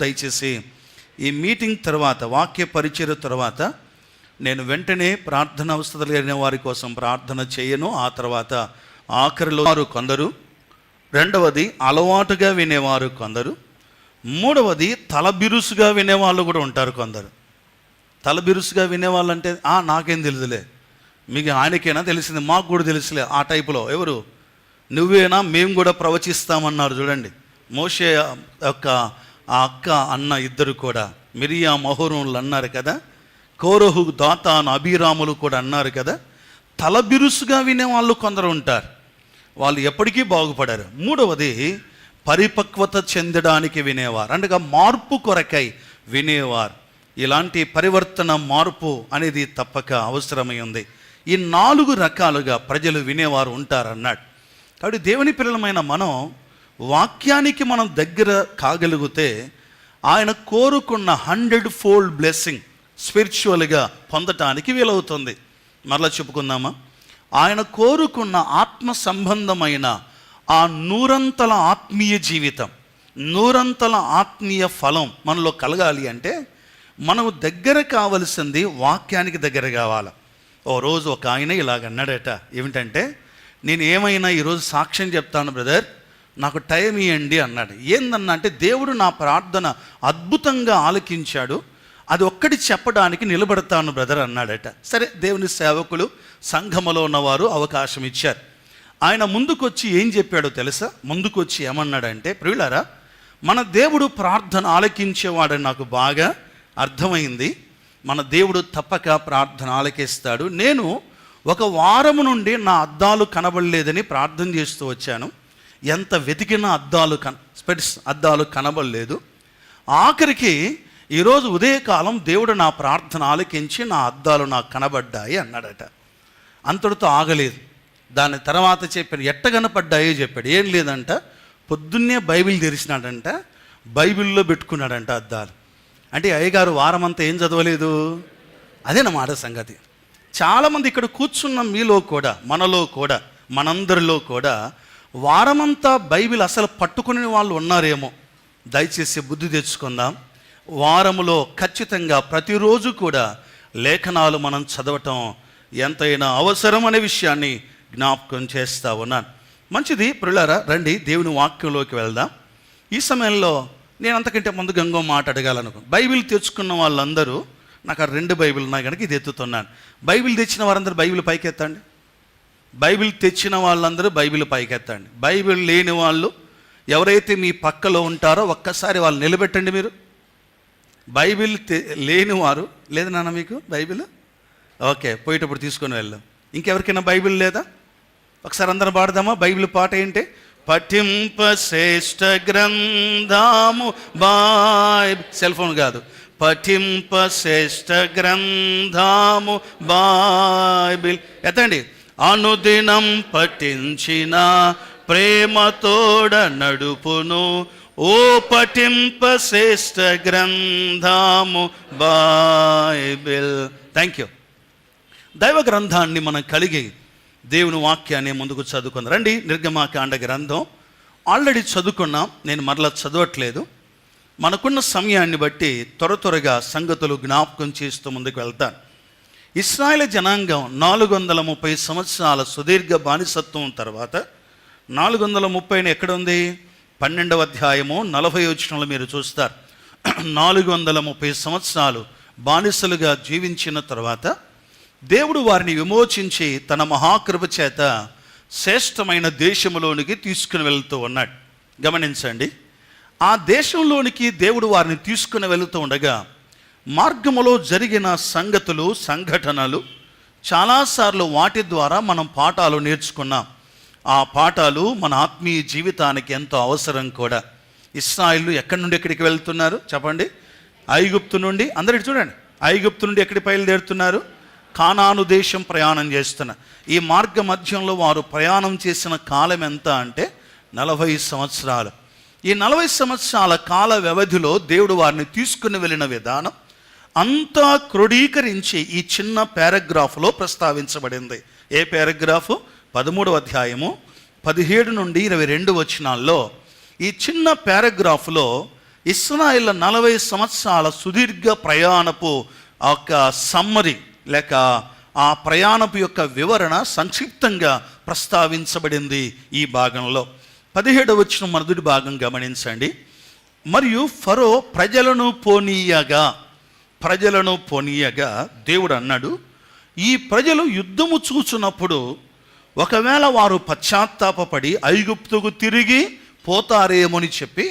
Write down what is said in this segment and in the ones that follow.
దయచేసి ఈ మీటింగ్ తర్వాత, వాక్య పరిచయ తర్వాత నేను వెంటనే ప్రార్థన అవసరం లేని వారి కోసం ప్రార్థన చేయను. ఆ తర్వాత ఆఖరిలో వారు కొందరు, రెండవది అలవాటుగా వినేవారు కొందరు, మూడవది తలబిరుసుగా వినేవాళ్ళు కూడా ఉంటారు కొందరు. తలబిరుసుగా వినేవాళ్ళు అంటే నాకేం తెలుసులే, మీకు ఆయనకైనా తెలిసింది, మాకు కూడా తెలుసులే, ఆ టైపులో. ఎవరు? నువ్వేనా, మేము కూడా ప్రవచిస్తామన్నారు చూడండి. మోషే యొక్క ఆ అక్క అన్న ఇద్దరు కూడా, మిరియా మహోరులు అన్నారు కదా, కోరహు దాతాను అభిరాములు కూడా అన్నారు కదా. తలబిరుసుగా వినేవాళ్ళు కొందరు ఉంటారు, వాళ్ళు ఎప్పటికీ బాగుపడారు. మూడవది పరిపక్వత చెందడానికి వినేవారు, అంటే మార్పు కొరకై వినేవారు. ఇలాంటి పరివర్తన, మార్పు అనేది తప్పక అవసరమై ఉంది. ఈ 4 రకాలుగా ప్రజలు వినేవారు ఉంటారన్నాడు. కాబట్టి దేవుని పిల్లలమైన మనం వాక్యానికి మనం దగ్గర కాగలిగితే ఆయన కోరుకున్న 100-fold బ్లెస్సింగ్ స్పిరిచువల్గా పొందటానికి వీలవుతుంది. మరలా చెప్పుకుందామా? ఆయన కోరుకున్న ఆత్మ సంబంధమైన ఆ 100 ఆత్మీయ జీవితం, 100 ఆత్మీయ ఫలం మనలో కలగాలి అంటే మనం దగ్గర కావలసింది వాక్యానికి దగ్గర కావాలి. ఓ రోజు ఒక ఆయన ఇలాగన్నాడట, ఏమిటంటే, నేను ఏమైనా ఈరోజు సాక్ష్యం చెప్తాను బ్రదర్, నాకు టైం ఇవ్వండి అన్నాడు. ఏందన్నా అంటే, దేవుడు నా ప్రార్థన అద్భుతంగా ఆలకించాడు, అది ఒక్కటి చెప్పడానికి నిలబడతాను బ్రదర్ అన్నాడట. సరే, దేవుని సేవకులు, సంఘములో ఉన్నవారు అవకాశం ఇచ్చారు. ఆయన ముందుకొచ్చి ఏం చెప్పాడో తెలుసా? ముందుకొచ్చి ఏమన్నాడంటే, ప్రియులారా, మన దేవుడు ప్రార్థన ఆలకించేవాడని నాకు బాగా అర్థమైంది. మన దేవుడు తప్పక ప్రార్థన ఆలకిస్తాడు. నేను 1 వారం నుండి నా అద్దాలు కనబడలేదని ప్రార్థన చేస్తూ వచ్చాను. ఎంత వెతికినా స్పెట్స్ అద్దాలు కనబడలేదు. ఆఖరికి ఈరోజు ఉదయకాలం దేవుడు నా ప్రార్థన ఆలకించి నా అద్దాలు నాకు కనబడ్డాయి అన్నాడట. అంతటితో ఆగలేదు. దాని తర్వాత చెప్పాడు, ఎట్ట కనపడ్డాయో చెప్పాడు. ఏం లేదంట, పొద్దున్నే బైబిల్ తెరిచినాడంట, బైబిల్లో పెట్టుకున్నాడంట అద్దాలు. అంటే అయ్యగారు వారమంతా ఏం చదవలేదు, అదేనమాట సంగతి. చాలామంది ఇక్కడ కూర్చున్న మీలో కూడా, మనలో కూడా, మనందరిలో కూడా వారమంతా బైబిల్ అసలు పట్టుకునే వాళ్ళు ఉన్నారేమో. దయచేసి బుద్ధి తెచ్చుకుందాం. వారములో ఖచ్చితంగా ప్రతిరోజు కూడా లేఖనాలు మనం చదవటం ఎంతైనా అవసరం అనే విషయాన్ని జ్ఞాపకం చేస్తూ ఉన్నాను. మంచిది ప్రియులారా, రండి దేవుని వాక్యంలోకి వెళ్దాం. ఈ సమయంలో నేను అంతకంటే ముందు గంగో మాట అడగాలనుకో. బైబిల్ తెచ్చుకున్న వాళ్ళందరూ, నాకు 2 బైబిల్ ఉన్నాయి కనుక ఇది ఎత్తుతున్నాను. బైబిల్ తెచ్చిన వారందరూ బైబిల్ పైకెత్తండి. బైబిల్ తెచ్చిన వాళ్ళందరూ బైబిల్ పైకెత్తండి. బైబిల్ లేని వాళ్ళు ఎవరైతే మీ పక్కలో ఉంటారో ఒక్కసారి వాళ్ళు నిలబెట్టండి. మీరు బైబిల్ లేని వారు, లేదు నాన్న మీకు బైబిల్? ఓకే, పోయేటప్పుడు తీసుకొని వెళ్దాం. ఇంకెవరికైనా బైబిల్ లేదా? ఒకసారి అందరం పాడదామా? బైబిల్ పాట ఏంటి? పఠింప శ్రేష్ఠ గ్రంథము సెల్ ఫోన్ కాదు, పఠింప శ్రేష్ఠ గ్రంథము బైబిల్ ఎత్తండి. అనుదినం పఠించిన ప్రేమతోడ నడుపును, ఓ పఠింప శ్రేష్ఠ గ్రంథము బైబిల్. Thank you. దైవ గ్రంథాన్ని మనం కలిగి దేవుని వాక్యాన్ని ముందుకు చదువుకుందాం. రండి, నిర్గమాకాండ గ్రంథం ఆల్రెడీ చదువుకున్నాం, నేను మరలా చదవట్లేదు. మనకున్న సమయాన్ని బట్టి త్వరగా సంగతులు జ్ఞాపకం చేస్తూ ముందుకు వెళ్తాను. ఇశ్రాయేలు జనాంగం 430 సంవత్సరాల సుదీర్ఘ బానిసత్వం తర్వాత 430 ఎక్కడ ఉంది? 12వ అధ్యాయము 40వ వచనంలో మీరు చూస్తారు. 430 సంవత్సరాలు బానిసలుగా జీవించిన తర్వాత దేవుడు వారిని విమోచించి తన మహాకృప చేత శ్రేష్టమైన దేశంలోనికి తీసుకుని వెళుతూ ఉన్నాడు. గమనించండి, ఆ దేశంలోనికి దేవుడు వారిని తీసుకుని వెళుతూ ఉండగా మార్గములో జరిగిన సంఘటనలు చాలాసార్లు వాటి ద్వారా మనం పాఠాలు నేర్చుకున్నాం. ఆ పాఠాలు మన ఆత్మీయ జీవితానికి ఎంతో అవసరం కూడా. ఇశ్రాయేలు ఎక్కడి నుండి ఎక్కడికి వెళ్తున్నారు చెప్పండి? ఐగుప్తు నుండి. అందరికీ చూడండి, ఐగుప్తు నుండి ఎక్కడికి బయలుదేరుతున్నారు? కానాను దేశం ప్రయాణం చేస్తున్నారు. ఈ మార్గ మధ్యంలో వారు ప్రయాణం చేసిన కాలం ఎంత అంటే 40 సంవత్సరాలు. ఈ 40 సంవత్సరాల కాల వ్యవధిలో దేవుడు వారిని తీసుకుని వెళ్ళిన విధానం అంతా క్రోడీకరించి ఈ చిన్న పారాగ్రాఫ్లో ప్రస్తావించబడింది. ఏ పారాగ్రాఫు? 13వ అధ్యాయము 17 నుండి 22 వచనాల్లో ఈ చిన్న పారాగ్రాఫ్లో ఇశ్రాయేలు 40 సంవత్సరాల సుదీర్ఘ ప్రయాణపు ఒక సమ్మరి లేక ఆ ప్రయాణపు యొక్క వివరణ సంక్షిప్తంగా ప్రస్తావించబడింది ఈ భాగంలో. 17వ వచనం మొదటి భాగం గమనించండి. మరియు ఫరో ప్రజలను పోనీయగా దేవుడు అన్నాడు, ఈ ప్రజలు యుద్ధము చూచున్నప్పుడు ఒకవేళ వారు పశ్చాత్తాపపడి ఐగుప్తుకు తిరిగి పోతారేమని చెప్పి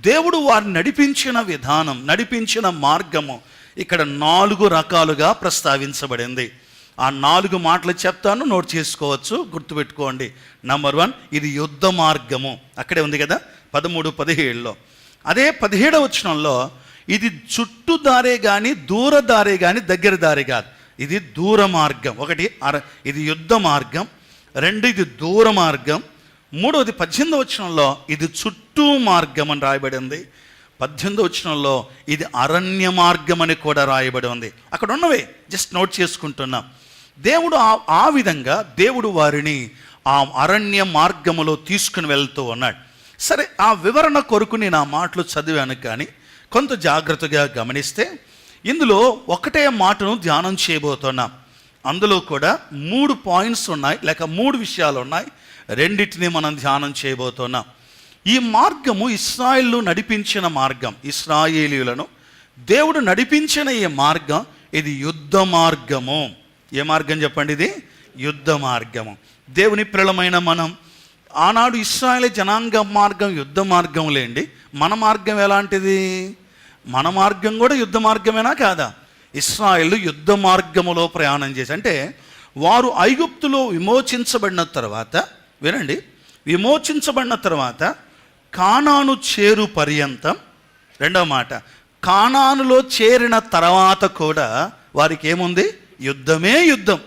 దేవుడు వారిని నడిపించిన విధానం, నడిపించిన మార్గము ఇక్కడ 4 రకాలుగా ప్రస్తావించబడింది. ఆ 4 మాటలు చెప్తాను, నోట్ చేసుకోవచ్చు, గుర్తుపెట్టుకోండి. నంబర్ 1, ఇది యుద్ధ మార్గము, అక్కడే ఉంది కదా 13-17లో. అదే 17వ వచనంలో ఇది చుట్టూ దారే కానీ దూర దారే కానీ దగ్గర దారి కాదు, ఇది దూర మార్గం. ఒకటి ఇది యుద్ధ మార్గం, 2 ఇది దూర మార్గం, 3వది 18వ వచనంలో ఇది చుట్టూ మార్గం అని రాయబడింది. 18వ వచనంలో ఇది అరణ్య మార్గం అని కూడా రాయబడి ఉంది. అక్కడ ఉన్నవే జస్ట్ నోట్ చేసుకుంటున్నాం. దేవుడు ఆ విధంగా దేవుడు వారిని ఆ అరణ్య మార్గములో తీసుకుని వెళ్తూ ఉన్నాడు. సరే, ఆ వివరణ కొరకు నేను ఆ మాటలు చదివాను, కానీ కొంత జాగ్రత్తగా గమనిస్తే ఇందులో ఒకటే మాటను ధ్యానం చేయబోతున్నాం. అందులో కూడా 3 పాయింట్స్ ఉన్నాయి, లేక 3 విషయాలు ఉన్నాయి. రెండింటిని మనం ధ్యానం చేయబోతున్నాం. ఈ మార్గము ఇశ్రాయేలు నడిపించిన మార్గం, ఇశ్రాయేలీయులను దేవుడు నడిపించిన ఈ మార్గం ఇది యుద్ధ మార్గము. ఏ మార్గం చెప్పండి? ఇది యుద్ధ మార్గము. దేవుని పిల్లలమైన మనం ఆనాడు ఇశ్రాయేలు జనాంగ మార్గం యుద్ధ మార్గం లేండి. మన మార్గం ఎలాంటిది? మన మార్గం కూడా యుద్ధ మార్గమేనా కాదా? ఇశ్రాయేలు యుద్ధ మార్గములో ప్రయాణం చేసి, అంటే వారు ఐగుప్తులో విమోచించబడిన తర్వాత, వినండి, విమోచించబడిన తర్వాత కానాను చేరు పర్యంతం, రెండవ మాట, కానానులో చేరిన తర్వాత కూడా వారికి ఏముంది? యుద్ధమే యుద్ధం,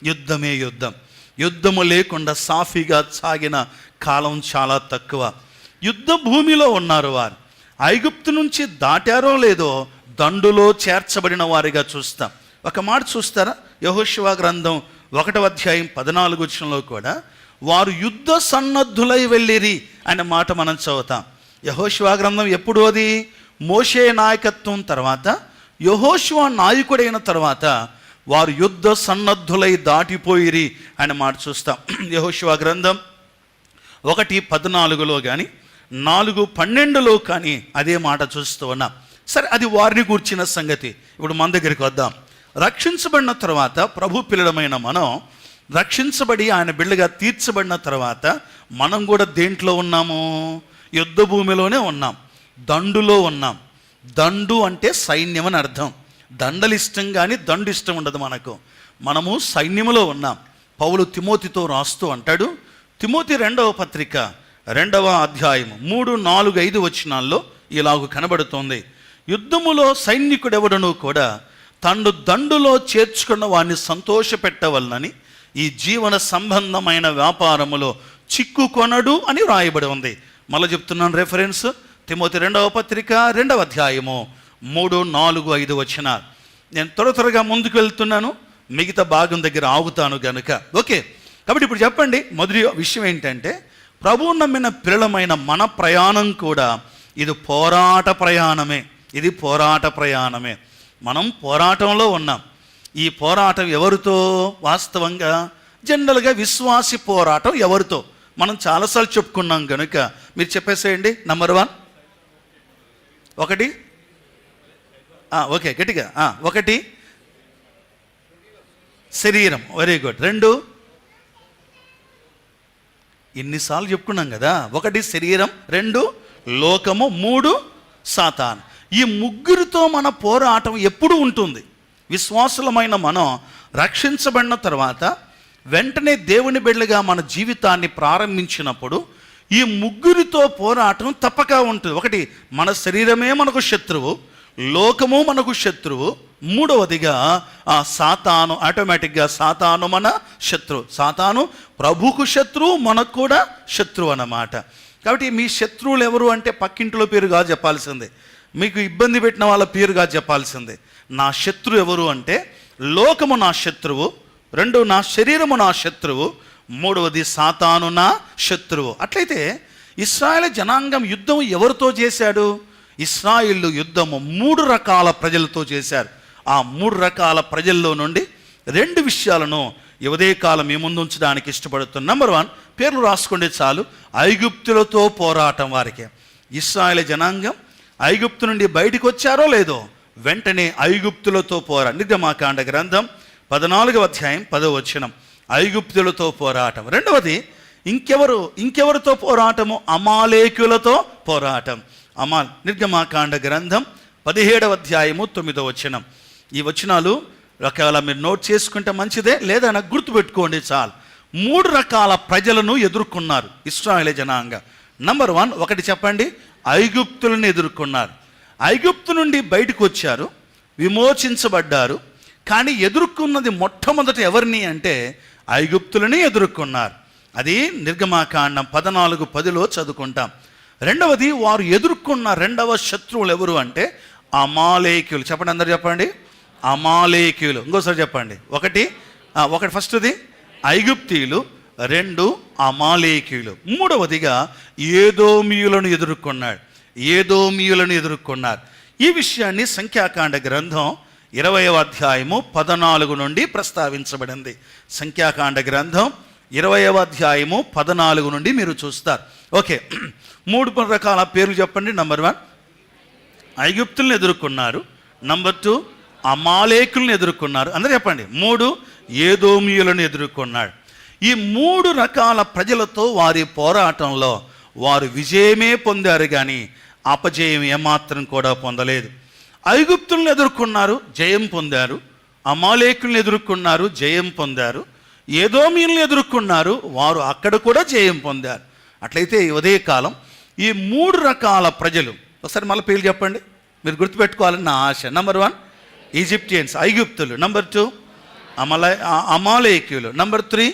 యుద్ధమే యుద్ధం. యుద్ధము లేకుండా సాఫీగా సాగిన కాలం చాలా తక్కువ. యుద్ధ భూమిలో ఉన్నారు వారు. ఐగుప్తు నుంచి దాటారో లేదో దండులో చేర్చబడిన వారిగా చూస్తాం. ఒక మాట చూస్తారా? యెహోషువ గ్రంథం 1వ అధ్యాయం 14వ వచనంలో కూడా వారు యుద్ధ సన్నద్ధులై వెళ్ళిరి అనే మాట మనం చదువుతాం. యెహోషువ గ్రంథం ఎప్పుడు? అది మోషే నాయకత్వం తర్వాత, యెహోషువ నాయకుడైన తర్వాత వారు యుద్ధ సన్నద్ధులై దాటిపోయిరి అనే మాట చూస్తాం. యెహోషువ గ్రంథం 1:14లో కానీ 4:12లో కానీ అదే మాట చూస్తూ ఉన్నాం. సరే, అది వారిని గూర్చిన సంగతి. ఇప్పుడు మన దగ్గరికి వద్దాం. రక్షించబడిన తర్వాత ప్రభు పిల్లలమైన మనం రక్షించబడి ఆయన బిడ్డగా తీర్చబడిన తర్వాత మనం కూడా దేంట్లో ఉన్నాము? యుద్ధ భూమిలోనే ఉన్నాం, దండులో ఉన్నాం. దండు అంటే సైన్యం అని అర్థం. దండలు ఇష్టం కానీ దండు ఇష్టం ఉండదు మనకు. మనము సైన్యములో ఉన్నాం. పౌలు తిమోతితో రాస్తూ అంటాడు, తిమోతి 2వ పత్రిక 2వ అధ్యాయం 3, 4, 5 వచనాల్లో ఇలాగ కనబడుతోంది. యుద్ధములో సైనికుడెవడను కూడా తండు దండులో చేర్చుకున్న వాడిని సంతోషపెట్టవలనని ఈ జీవన సంబంధమైన వ్యాపారములో చిక్కుకొనడు అని రాయబడి ఉంది. మళ్ళీ చెప్తున్నాను రెఫరెన్స్, తిమోతి 2వ పత్రిక 2వ అధ్యాయము 3, 4, 5 వచనాలు. నేను త్వరగా ముందుకు వెళ్తున్నాను, మిగతా భాగం దగ్గర ఆగుతాను గనుక. ఓకే, కాబట్టి ఇప్పుడు చెప్పండి, మొదటి విషయం ఏంటంటే ప్రభువు నమ్మిన పిల్లలమైన మన ప్రయాణం కూడా ఇది పోరాట ప్రయాణమే. ఇది పోరాట ప్రయాణమే. మనం పోరాటంలో ఉన్నాం. ఈ పోరాటం ఎవరితో? వాస్తవంగా జనరల్గా విశ్వాసి పోరాటం ఎవరితో? మనం చాలాసార్లు చెప్పుకున్నాం కనుక మీరు చెప్పేసేయండి. నంబర్ 1, ఒకటి, ఓకే గట్టిగా, 1 శరీరం, వెరీ గుడ్. 2 ఇన్నిసార్లు చెప్పుకున్నాం కదా. 1 శరీరం, 2 లోకము, 3 సాతాను. ఈ ముగ్గురితో మన పోరాటం ఎప్పుడు ఉంటుంది. విశ్వాసులమైన మనం రక్షించబడిన తర్వాత వెంటనే దేవుని బిడ్డలుగా మన జీవితాన్ని ప్రారంభించినప్పుడు ఈ ముగ్గురితో పోరాటం తప్పక ఉంటుంది. 1 మన శరీరమే మనకు శత్రువు, లోకము మనకు శత్రువు, 3వదిగా సాతాను. ఆటోమేటిక్గా సాతాను మన శత్రువు. సాతాను ప్రభుకు శత్రువు, మనకు కూడా శత్రువు అన్నమాట. కాబట్టి మీ శత్రువులు ఎవరు అంటే పక్కింటిలో పేరు కాదు చెప్పాల్సిందే, మీకు ఇబ్బంది పెట్టిన వాళ్ళ పేరు కాదు చెప్పాల్సిందే. నా శత్రువు ఎవరు అంటే లోకము నా శత్రువు, 2 నా శరీరము నా శత్రువు, 3వది సాతాను నా శత్రువు. అట్లయితే ఇశ్రాయేలు జనాంగం యుద్ధం ఎవరితో చేశాడు? ఇశ్రాయేలు యుద్ధము 3 రకాల ప్రజలతో చేశారు. ఆ 3 రకాల ప్రజల్లో నుండి 2 విషయాలను ఈ ఉదయకాలం మీ ముందు ఉంచడానికి ఇష్టపడుతున్నాను. నెంబర్ 1, పేర్లు రాసుకోండి చాలు. ఐగుప్తులతో పోరాటం. వారికి ఇశ్రాయేలు జనాంగం ఐగుప్తు నుండి బయటికి వచ్చారో లేదో వెంటనే ఐగుప్తులతో నిర్గమాకాండ గ్రంథం 14వ అధ్యాయం 10వ వచనం. ఐగుప్తులతో పోరాటం. రెండవది ఇంకెవరితో పోరాటము? అమాలేకులతో పోరాటం. నిర్గమాకాండ గ్రంథం 17వ అధ్యాయము 9వ వచనం. ఈ వచనాలు ఒకవేళ మీరు నోట్ చేసుకుంటే మంచిదే, లేదా నాకు గుర్తుపెట్టుకోండి చాలు. 3 రకాల ప్రజలను ఎదుర్కొన్నారు ఇశ్రాయేలు జనాంగం. నంబర్ 1, ఒకటి చెప్పండి, ఐగుప్తులను ఎదుర్కొన్నారు. ఐగుప్తు నుండి బయటకు వచ్చారు, విమోచించబడ్డారు. కానీ ఎదుర్కొన్నది మొట్టమొదట ఎవరిని అంటే ఐగుప్తులని ఎదుర్కొన్నారు. అది నిర్గమాకాండం 14:10లో చదువుకుంటాం. రెండవది, వారు ఎదుర్కొన్న రెండవ శత్రువులు ఎవరు అంటే అమాలేకీయులు. చెప్పండి, అందరు చెప్పండి, అమాలేకీయులు. ఇంకోసారి చెప్పండి. ఒకటి ఫస్ట్ది ఐగుప్తీయులు, 2 అమాలేకీయులు. మూడవదిగా ఏదోమీయులను ఎదుర్కొన్నారు. ఈ విషయాన్ని సంఖ్యాకాండ గ్రంథం 20వ అధ్యాయము 14 నుండి ప్రస్తావించబడింది. సంఖ్యాకాండ గ్రంథం 20వ అధ్యాయము 14 నుండి మీరు చూస్తారు. ఓకే, 3 రకాల పేర్లు చెప్పండి. నంబర్ 1, ఐగుప్తులను ఎదుర్కొన్నారు. నంబర్ 2, అమాలేకులను ఎదుర్కొన్నారు. అందరూ చెప్పండి. 3, ఏదోమీయులను ఎదుర్కొన్నాడు. ఈ 3 రకాల ప్రజలతో వారి పోరాటంలో వారు విజయమే పొందారు, కానీ అపజయం ఏమాత్రం కూడా పొందలేదు. ఐగుప్తులను ఎదుర్కొన్నారు, జయం పొందారు. అమాలేకులను ఎదుర్కొన్నారు, జయం పొందారు. ఏదోమీయులను ఎదుర్కొన్నారు, వారు అక్కడ కూడా జయం పొందారు. అట్లయితే ఈ ఉదయకాలం ఈ 3 రకాల ప్రజలు ఒకసారి మళ్ళీ పేర్లు చెప్పండి, మీరు గుర్తుపెట్టుకోవాలని నా ఆశ. నంబర్ 1, ఈజిప్టియన్స్, ఐగుప్తులు. నంబర్ 2, అమాలేకీయులు. నంబర్ 3,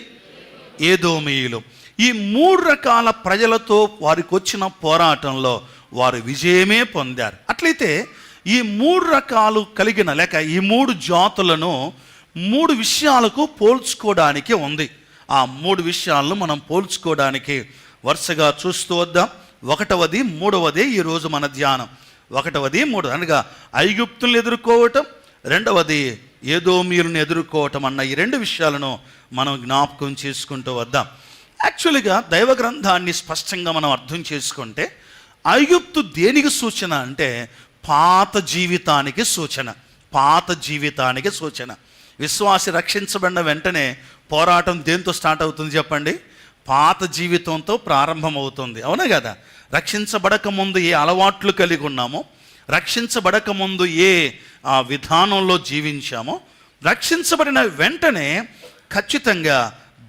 ఏదోమీయులు. ఈ 3 రకాల ప్రజలతో వారికి వచ్చిన పోరాటంలో వారు విజయమే పొందారు. అట్లయితే ఈ 3 రకాలు కలిగిన లేక ఈ 3 జాతులను 3 విషయాలకు పోల్చుకోవడానికి ఉంది. ఆ 3 విషయాలను మనం పోల్చుకోవడానికి వరుసగా చూస్తూ వద్దాం. 1వది 3వదే ఈరోజు మన ధ్యానం. 1వది 3 అనగా ఐగుప్తులను ఎదుర్కోవటం, 2వది ఏదోమీయులను ఎదుర్కోవటం అన్న ఈ 2 విషయాలను మనం జ్ఞాపకం చేసుకుంటూ వద్దాం. యాక్చువల్గా దైవ గ్రంథాన్ని స్పష్టంగా మనం అర్థం చేసుకుంటే ఐగుప్తు దేనికి సూచన అంటే పాత జీవితానికి సూచన. విశ్వాసి రక్షించబడిన వెంటనే పోరాటం దేంతో స్టార్ట్ అవుతుంది చెప్పండి? పాత జీవితంతో ప్రారంభమవుతుంది. అవునా కదా? రక్షించబడక ముందు ఏ అలవాట్లు కలిగి ఉన్నామో, రక్షించబడక ముందు ఏ విధానంలో జీవించామో, రక్షించబడిన వెంటనే ఖచ్చితంగా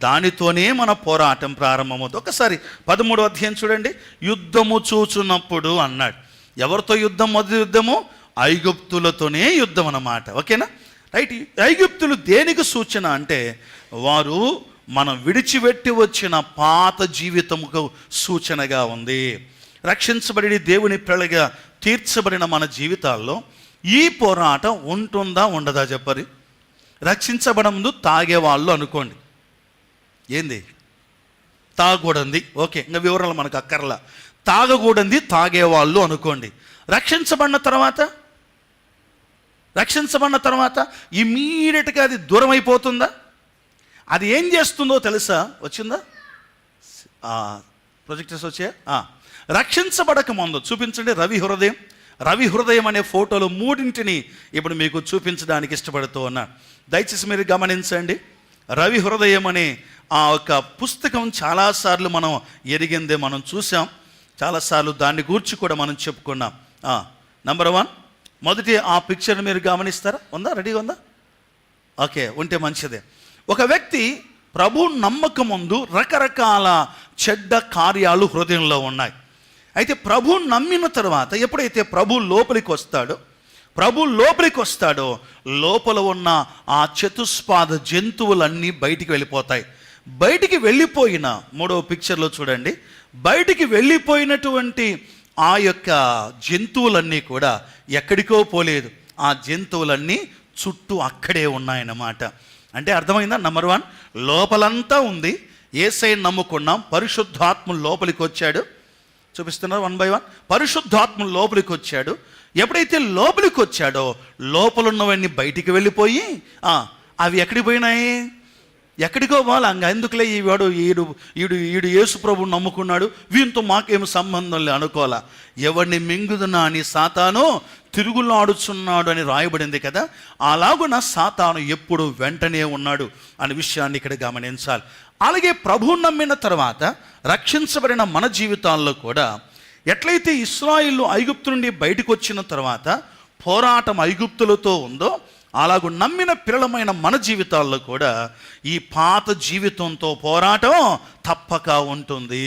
దానితోనే మన పోరాటం ప్రారంభమవుతుంది. ఒకసారి 13వ అధ్యాయం చూడండి. యుద్ధము చూచున్నప్పుడు అన్నాడు. ఎవరితో యుద్ధం? మొదటి యుద్ధము ఐగుప్తులతోనే యుద్ధం అన్నమాట. ఓకేనా? రైట్. ఐగుప్తులు దేనికి సూచన అంటే వారు మనం విడిచిపెట్టి వచ్చిన పాత జీవితముకు సూచనగా ఉంది. రక్షించబడి దేవుని పిల్లగా తీర్చబడిన మన జీవితాల్లో ఈ పోరాటం ఉంటుందా ఉండదా చెప్పరి? రక్షించబడ ముందు తాగేవాళ్ళు అనుకోండి, ఏంది తాగకూడంది, ఓకే, ఇంకా వివరాలు మనకు అక్కర్లా. తాగకూడంది తాగేవాళ్ళు అనుకోండి. రక్షించబడిన తర్వాత ఇమ్మీడియట్గా అది దూరం అయిపోతుందా? అది ఏం చేస్తుందో తెలుసా? వచ్చిందా ప్రొజెక్టర్స్ వచ్చాయా? రక్షించబడక ముందు చూపించండి. రవి హృదయం అనే ఫోటోలు 3 ఇప్పుడు మీకు చూపించడానికి ఇష్టపడుతూ ఉన్నా. దయచేసి మీరు గమనించండి. రవి హృదయం అనే ఆ ఒక పుస్తకం చాలాసార్లు మనం ఎరిగిందే, మనం చూసాం చాలాసార్లు. దాన్ని గూర్చి కూడా మనం చెప్పుకున్నాం. నంబర్ 1 మొదటి ఆ పిక్చర్ మీరు గమనిస్తారా? ఉందా? రెడీగా ఉందా? ఓకే, ఉంటే మంచిదే. ఒక వ్యక్తి ప్రభు నమ్మకం ముందు రకరకాల చెడ్డ కార్యాలు హృదయంలో ఉన్నాయి. అయితే ప్రభు నమ్మిన తర్వాత ఎప్పుడైతే ప్రభు లోపలికి వస్తాడో లోపల ఉన్న ఆ చతుష్పాద జంతువులన్నీ బయటికి వెళ్ళిపోతాయి. బయటికి వెళ్ళిపోయిన 3వ పిక్చర్లో చూడండి. బయటికి వెళ్ళిపోయినటువంటి ఆ యొక్క జంతువులన్నీ కూడా ఎక్కడికో పోలేదు. ఆ జంతువులన్నీ చుట్టూ అక్కడే ఉన్నాయన్నమాట. అంటే అర్థమైందా? నంబర్ 1 లోపలంతా ఉంది. యేసయ్యను నమ్ముకున్నాం, పరిశుద్ధాత్మ లోపలికి వచ్చాడు. చూపిస్తున్నారు 1 by 1. పరిశుద్ధాత్మ లోపలికి వచ్చాడు. ఎప్పుడైతే లోపలికి వచ్చాడో లోపల ఉన్నవన్నీ బయటికి వెళ్ళిపోయి అవి ఎక్కడికి పోయినాయి? ఎక్కడికో వాళ్ళు ఎందుకులే ఈడు యేసు ప్రభువు నమ్ముకున్నాడు, వీనితో మాకేం సంబంధం లే అనుకోవాలా. ఎవరిని మింగుదునా అని సాతాను తిరుగులాడుచున్నాడు అని రాయబడింది కదా. అలాగున సాతాను ఎప్పుడు వెంటనే ఉన్నాడు అనే విషయాన్ని ఇక్కడ గమనించాలి. అలాగే ప్రభువు నమ్మిన తర్వాత రక్షించబడిన మన జీవితాల్లో కూడా ఎట్లయితే ఇశ్రాయేలు ఐగుప్తు నుండి బయటకు వచ్చిన తర్వాత పోరాటం ఐగుప్తులతో ఉందో, అలాగూ నమ్మిన పిల్లలమైన మన జీవితాల్లో కూడా ఈ పాత జీవితంతో పోరాటం తప్పక ఉంటుంది.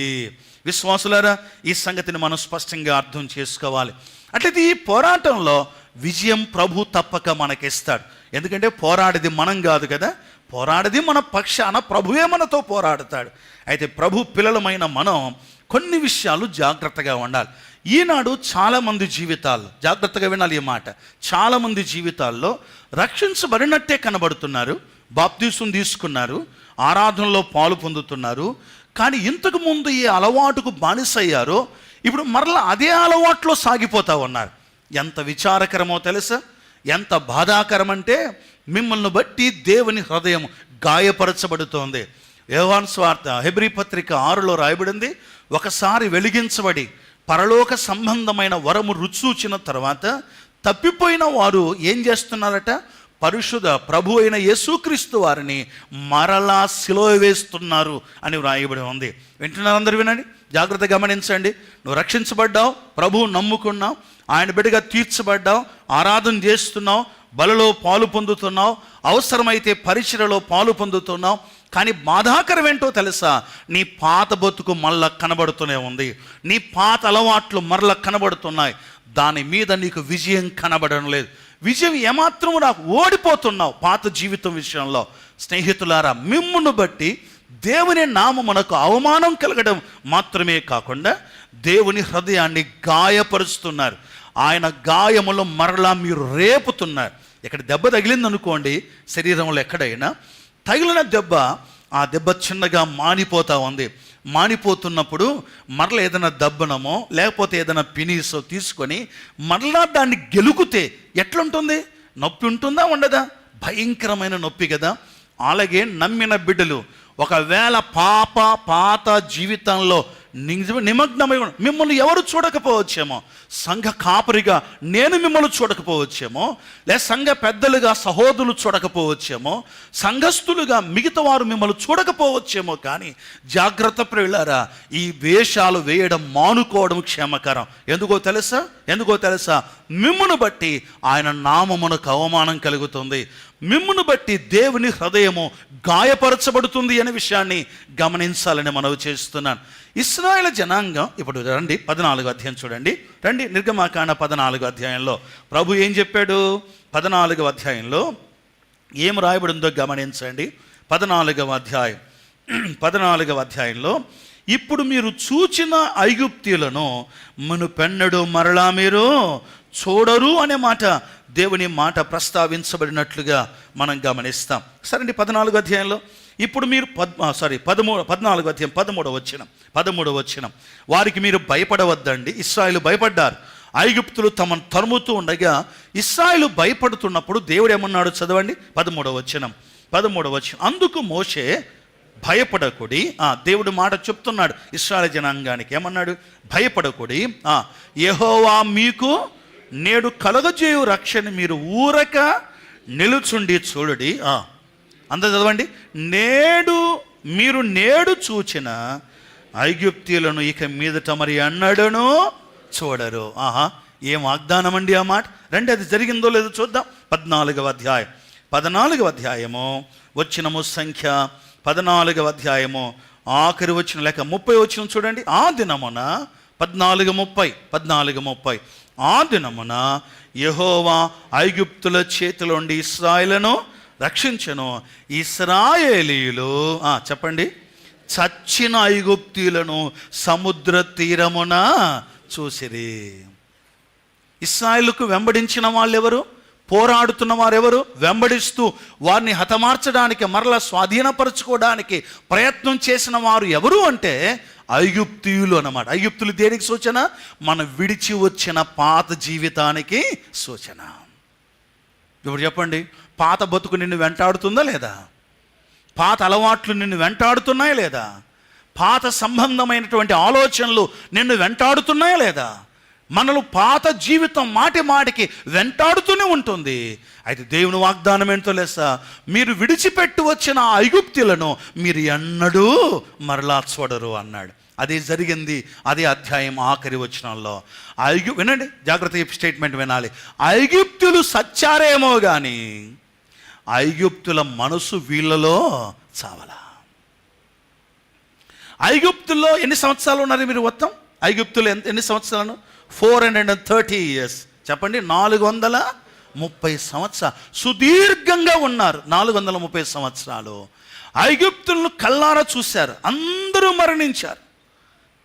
విశ్వాసులారా, ఈ సంగతిని మనం స్పష్టంగా అర్థం చేసుకోవాలి. అట్లయితే ఈ పోరాటంలో విజయం ప్రభు తప్పక మనకిస్తాడు. ఎందుకంటే పోరాడేది మనం కాదు కదా, పోరాడేది మన పక్షాన ప్రభువే మనతో పోరాడతాడు. అయితే ప్రభు పిల్లలమైన మనం కొన్ని విషయాలు జాగ్రత్తగా ఉండాలి. ఈనాడు చాలామంది జీవితాల్లో, జాగ్రత్తగా వినాలి ఈ మాట, చాలామంది జీవితాల్లో రక్షించబడినట్టే కనబడుతున్నారు, బాప్తీసం తీసుకున్నారు, ఆరాధనలో పాలు పొందుతున్నారు. కానీ ఇంతకు ముందు ఏ అలవాటుకు బానిసయ్యారో ఇప్పుడు మరలా అదే అలవాట్లో సాగిపోతూ ఉన్నారు. ఎంత విచారకరమో తెలుసా, ఎంత బాధాకరమంటే మిమ్మల్ని బట్టి దేవుని హృదయం గాయపరచబడుతోంది. యోహాను సువార్త హెబ్రీ పత్రిక 6లో రాయబడింది, ఒకసారి వెలిగించబడి పరలోక సంబంధమైన వరము రుచూచిన తర్వాత తప్పిపోయిన వారు ఏం చేస్తున్నారట? పరిశుద్ధ ప్రభు అయిన యేసుక్రీస్తు వారిని మరలా సిలువ వేస్తున్నారు అని వ్రాయబడి ఉంది. వింటున్నారు అందరూ? వినండి, జాగ్రత్తగా గమనించండి. నువ్వు రక్షించబడ్డావు, ప్రభువు నమ్ముకున్నావు, ఆయన బిడ్డగా తీర్చబడ్డావు, ఆరాధన చేస్తున్నావు, బలలో పాలు పొందుతున్నావు, అవసరమైతే పరిచర్యలో పాలు పొందుతున్నావు. కానీ బాధాకరం ఏంటో తెలుసా? నీ పాత బతుకు మళ్ళా కనబడుతూనే ఉంది, నీ పాత అలవాట్లు మరలా కనబడుతున్నాయి. దాని మీద నీకు విజయం కనబడడం లేదు. విజయం ఏమాత్రము నాకు ఓడిపోతున్నావు పాత జీవితం విషయంలో. స్నేహితులారా, మిమ్మును బట్టి దేవుని నామమునకు అవమానం కలగడం మాత్రమే కాకుండా దేవుని హృదయాన్ని గాయపరుస్తున్నారు. ఆయన గాయములో మరలా మీరు రేపుతున్నారు. ఇక్కడ దెబ్బ తగిలిందనుకోండి, శరీరంలో ఎక్కడైనా తగిలిన దెబ్బ, ఆ దెబ్బ చిన్నగా మానిపోతూ ఉంది. మానిపోతున్నప్పుడు మరలా ఏదైనా దెబ్బనమో లేకపోతే ఏదైనా పినీసో తీసుకొని మరలా దాన్ని గెలుకుతే ఎట్లుంటుంది? నొప్పి ఉంటుందా ఉండదా? భయంకరమైన నొప్పి కదా. అలాగే నమ్మిన బిడ్డలు ఒకవేళ పాత జీవితంలో నిమగ్నమై మిమ్మల్ని ఎవరు చూడకపోవచ్చేమో, సంఘ కాపరిగా నేను మిమ్మల్ని చూడకపోవచ్చేమో, లేదా సంఘ పెద్దలుగా సహోదరులు చూడకపోవచ్చేమో, సంఘస్థులుగా మిగతా వారు మిమ్మల్ని చూడకపోవచ్చేమో. కానీ జాగ్రత్త ప్రియులారా, ఈ వేషాలు వేయడం మానుకోవడం క్షేమకరం. ఎందుకో తెలుసా? మిమ్మును బట్టి ఆయన నామమునకు అవమానం కలుగుతుంది, మిమ్మును బట్టి దేవుని హృదయము గాయపరచబడుతుంది అనే విషయాన్ని గమనించాలని మనవి చేస్తున్నాను. ఇశ్రాయేలు జనాంగం ఇప్పుడు రండి 14వ అధ్యాయం చూడండి. రండి, నిర్గమాకాండ 14వ అధ్యాయంలో ప్రభు ఏం చెప్పాడు? 14వ అధ్యాయంలో ఏం రాయబడిందో గమనించండి. 14వ అధ్యాయంలో ఇప్పుడు మీరు చూచిన ఐగుప్తీయులను మునుపెన్నడూ మరలా మీరు చూడరు అనే మాట, దేవుని మాట ప్రస్తావించబడినట్లుగా మనం గమనిస్తాం. సరే, 14వ అధ్యాయంలో ఇప్పుడు మీరు 14వ అధ్యాయం 13వ వచనం, వారికి మీరు భయపడవద్దండి. ఇశ్రాయేలు భయపడ్డారు, ఐగుప్తులు తమను తరుముతూ ఉండగా ఇశ్రాయేలు భయపడుతున్నప్పుడు దేవుడు ఏమన్నాడు? చదవండి 13వ వచనం. అందుకు మోషే భయపడకుడి, దేవుడు మాట చెప్తున్నాడు ఇశ్రాయేలు జనాంగానికి. ఏమన్నాడు? భయపడకుడి, యెహోవా మీకు నేడు కలగజేయు రక్షణ మీరు ఊరక నిలుచుండి చూడుడి. అందరూ చదవండి. నేడు చూచిన ఐగుప్తీయులను ఇక మీదట మరి అన్నడను చూడరు. ఏం వాగ్దానం అండి ఆ మాట. రండి, అది జరిగిందో లేదో చూద్దాం. 14వ అధ్యాయము వచనము సంఖ్య 14వ అధ్యాయము ఆఖరి వచనం లేక 30 వచనం చూడండి. ఆ దినమున 14:30 ఆ దినమున యెహోవా ఐగుప్తుల చేతిలోండి ఇశ్రాయేలును రక్షించెను. ఇశ్రాయేలీయులు చెప్పండి, చచ్చిన ఐగుప్తీయులను సముద్ర తీరమున చూసిరి. ఇశ్రాయేలుకు వెంబడించిన వాళ్ళెవరు? పోరాడుతున్న వారెవరు? వెంబడిస్తూ వారిని హతమార్చడానికి, మరలా స్వాధీనపరచుకోవడానికి ప్రయత్నం చేసిన వారు ఎవరు అంటే ఐగుప్తీయులు అన్నమాట. ఐగుప్తులు దేనికి సూచన? మనం విడిచి వచ్చిన పాత జీవితానికి సూచన. ఇప్పుడు చెప్పండి, పాత బతుకు నిన్ను వెంటాడుతుందా లేదా? పాత అలవాట్లు నిన్ను వెంటాడుతున్నాయా లేదా? పాత సంబంధమైనటువంటి ఆలోచనలు నిన్ను వెంటాడుతున్నాయా లేదా? మనలో పాత జీవితం మాటి మాటికి వెంటాడుతూనే ఉంటుంది. అయితే దేవుని వాగ్దానం ఏంటో లేసా? మీరు విడిచిపెట్టి వచ్చిన ఐగుప్తులను మీరు ఎన్నడూ మరలా చూడరు అన్నాడు. అదే జరిగింది. అదే అధ్యాయం ఆఖరి వచనంలో వినండి, జాగ్రత్త స్టేట్మెంట్ వినాలి. ఐగుప్తులు సచ్చారేమో కానీ ఐగుప్తుల మనసు వీళ్ళలో చావలా. ఐగుప్తుల్లో ఎన్ని సంవత్సరాలు ఉన్నారు మీరు? మొత్తం ఐగుప్తులు ఎన్ని సంవత్సరాలు? 430 years. చెప్పండి, 430 సంవత్సరాలు సుదీర్ఘంగా ఉన్నారు. 430 సంవత్సరాలు ఐగుప్తులను కల్లారా చూశారు. అందరూ మరణించారు,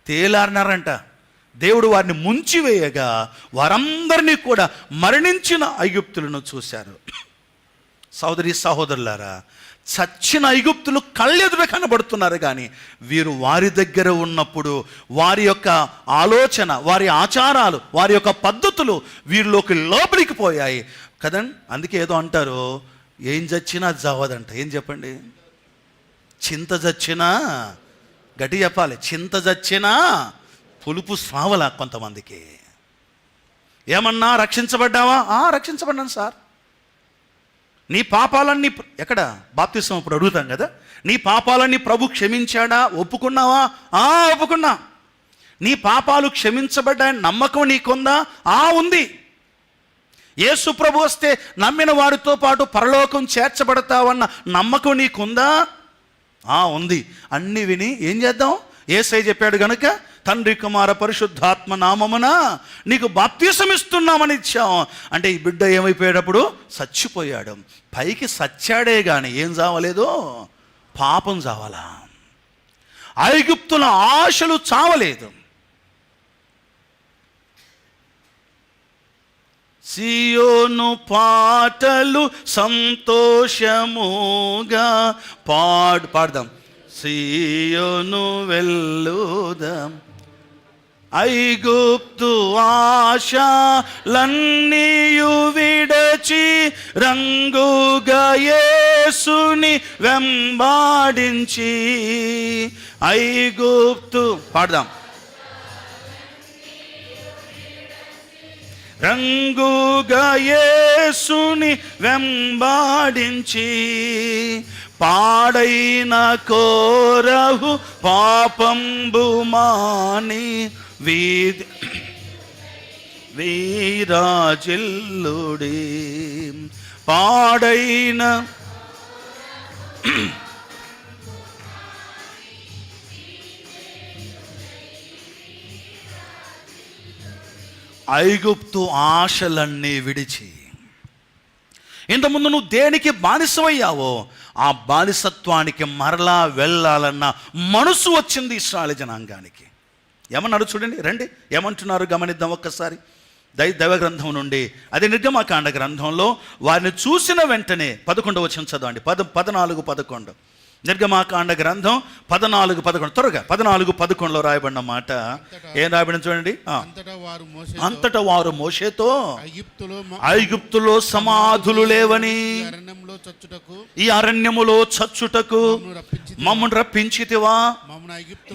తేలారినారంట. దేవుడు వారిని ముంచివేయగా వారందరినీ కూడా మరణించిన ఐగుప్తులను చూశారు. సోదరి సహోదరులారా, చచ్చిన ఐగుప్తులు కళ్ళెదురు కనబడుతున్నారు కానీ వీరు వారి దగ్గర ఉన్నప్పుడు వారి యొక్క ఆలోచన, వారి ఆచారాలు, వారి యొక్క పద్ధతులు వీరిలోకి లోపలికి పోయాయి కదండి. అందుకే ఏదో అంటారు, ఏం చచ్చినా జావదంట. ఏం చెప్పండి? చింత చచ్చినా, గట్టి చెప్పాలి, చింత చచ్చినా పులుపు సావలా కొంతమందికి. ఏమన్నా రక్షించబడ్డావా? రక్షించబడ్డాను సార్. నీ పాపాలన్నీ ఎక్కడ? బాప్తిసం ఇప్పుడు అడుగుతాం కదా, నీ పాపాలన్నీ ప్రభు క్షమించాడా? ఒప్పుకున్నావా? ఒప్పుకున్నా. నీ పాపాలు క్షమించబడ్డాయని నమ్మకం నీకుందా? ఉంది. యేసు ప్రభు వస్తే నమ్మిన వారితో పాటు పరలోకం చేర్చబడతావన్న నమ్మకం నీకుందా? ఉంది. అన్నీ విని ఏం చేద్దాం? యేసయ్య చెప్పాడు గనుక తండ్రి కుమార పరిశుద్ధాత్మ నామమున నీకు బాప్తిసం ఇస్తున్నామని ఇచ్చాం. అంటే ఈ బిడ్డ ఏమైపోయేటప్పుడు చచ్చిపోయాడు. పైకి సచ్చాడే కానీ ఏం చావలేదు? పాపం చావాలా. ఐగుప్తుల ఆశలు చావలేదు. సియోను పాటలు సంతోషముగా పాడదాం. సియోను వెళ్ళుదాం, ఐగుప్తు ఆశలన్నీయు విడచి రంగుగా యేసుని వెంబాడించి. ఐగుప్తు పాడదాం. రంగుగా యేసుని వెంబాడించి పాడైన కోరహు పాపంబు మాని వీరాజిల్లుడి. పాడైన ఐగుప్తు ఆశలన్నీ విడిచి, ఇంతకుముందు నువ్వు దేనికి బానిసమయ్యావో ఆ బానిసత్వానికి మరలా వెళ్ళాలన్న మనసు వచ్చింది ఇశ్రాయేలు జనాంగానికి. ఏమన్నాడు చూడండి, రండి ఏమంటున్నారు గమనిద్దాం ఒక్కసారి. దైవ గ్రంథం నుండి, అదే నిర్గమకాండ గ్రంథంలో వారిని చూసిన వెంటనే 11వ వచనం చదవండి. 14:11 నిర్గమకాండ గ్రంథం 14:11 త్వరగా 14:11 రాయబడిన మాట ఏం రాయబడిన చూడండి. అంతటా వారు మోషేతో ఐగుప్తులో సమాధులు లేవని ఈ అరణ్యములో చచ్చుటకు మమ్మల్ని రప్పించితివా?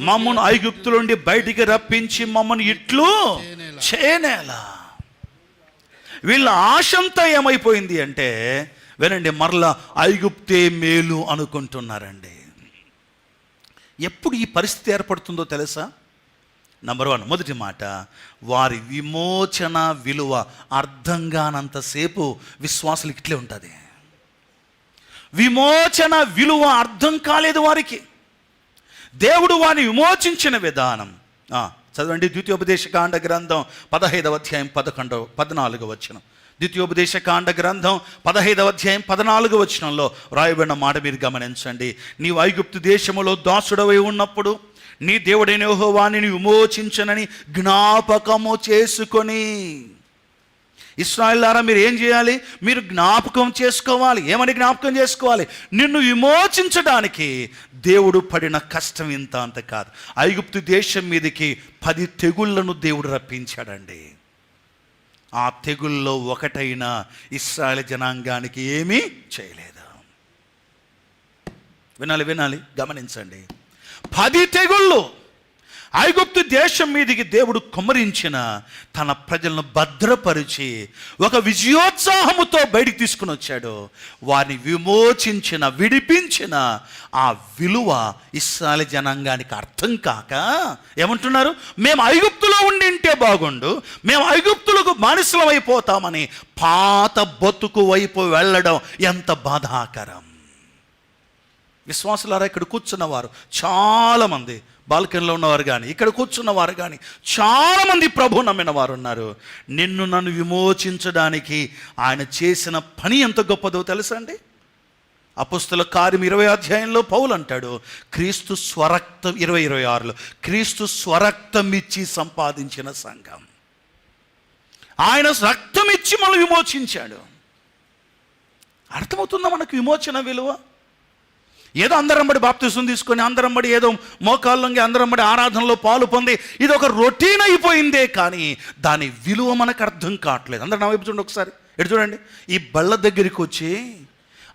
మమ్మల్ని ఐగుప్తుల నుండి బయటికి రప్పించి మమ్మల్ని ఇట్లు చేయనేలా. వీళ్ళ ఆశంతా ఏమైపోయింది అంటే, వినండి, మరలా ఐగుప్తే మేలు అనుకుంటున్నారండి. ఎప్పుడు ఈ పరిస్థితి ఏర్పడుతుందో తెలుసా? నంబర్ 1, మొదటి మాట, వారి విమోచన విలువ అర్థం కానంతసేపు విశ్వాసులకి ఇట్లే ఉంటుంది. విమోచన విలువ అర్థం కాలేదు వారికి. దేవుడు వారిని విమోచించిన విధానం చదవండి. ద్వితీయోపదేశకాండ గ్రంథం 15వ అధ్యాయం 14వ వచనం. ద్వితీయోపదేశకాండ గ్రంథం 15వ అధ్యాయం 14వ వచనంలో రాయబడిన మాట మీరు గమనించండి. నీవు ఐగుప్తు దేశములో దాసుడవై ఉన్నప్పుడు నీ దేవుడైన యెహోవా నిన్ను విమోచించనని జ్ఞాపకము చేసుకొని. ఇశ్రాయేలులారా మీరు ఏం చేయాలి? మీరు జ్ఞాపకం చేసుకోవాలి. ఏమని జ్ఞాపకం చేసుకోవాలి? నిన్ను విమోచించడానికి దేవుడు పడిన కష్టం ఇంత అంత కాదు. ఐగుప్తు దేశం మీదకి 10 తెగుళ్లను దేవుడు రప్పించాడండి. ఆ తెగుల్లో ఒకటైనా ఇశ్రాయేలు జనాంగానికి ఏమీ చేయలేదు. వినాలి, గమనించండి. 10 తెగుళ్ళు ఐగుప్తు దేశం మీదికి దేవుడు కుమ్మరించిన తన ప్రజలను భద్రపరిచి ఒక విజయోత్సాహముతో బయటికి తీసుకుని వచ్చాడు. వారిని విమోచించిన, విడిపించిన ఆ విలువ ఇశ్రాయేలు జనాంగానికి అర్థం కాక ఏమంటున్నారు? మేము ఐగుప్తులో ఉండింటే బాగుండు, మేము ఐగుప్తులకు బానిసలం అయిపోతామని పాత బతుకు వైపు వెళ్ళడం ఎంత బాధాకరం. విశ్వాసులారా, ఇక్కడ కూర్చున్నవారు చాలామంది, బాల్కనీలో ఉన్నవారు కానీ ఇక్కడ కూర్చున్నవారు కానీ చాలామంది ప్రభు నమ్మిన వారు ఉన్నారు. నన్ను విమోచించడానికి ఆయన చేసిన పని ఎంత గొప్పదో తెలుసా అండి? అపోస్తల కార్యం 20 అధ్యాయంలో పౌలు అంటాడు, క్రీస్తు స్వరక్తం 20:26లో క్రీస్తు స్వరక్తం ఇచ్చి సంపాదించిన సంఘం. ఆయన రక్తం ఇచ్చి మనం విమోచించాడు. అర్థమవుతుందా మనకు విమోచన విలువ? ఏదో అందరంబడి బాప్తిసం తీసుకొని, అందరంబడి ఏదో మోకాళ్ళొంగి, అందరంబడి ఆరాధనలో పాలు పొంది ఇది ఒక రొటీన్ అయిపోయిందే కానీ దాని విలువ మనకు అర్థం కావట్లేదు. అందరు నా వైపు చూడండి ఒకసారి. ఎటు చూడండి. ఈ బళ్ళ దగ్గరికి వచ్చి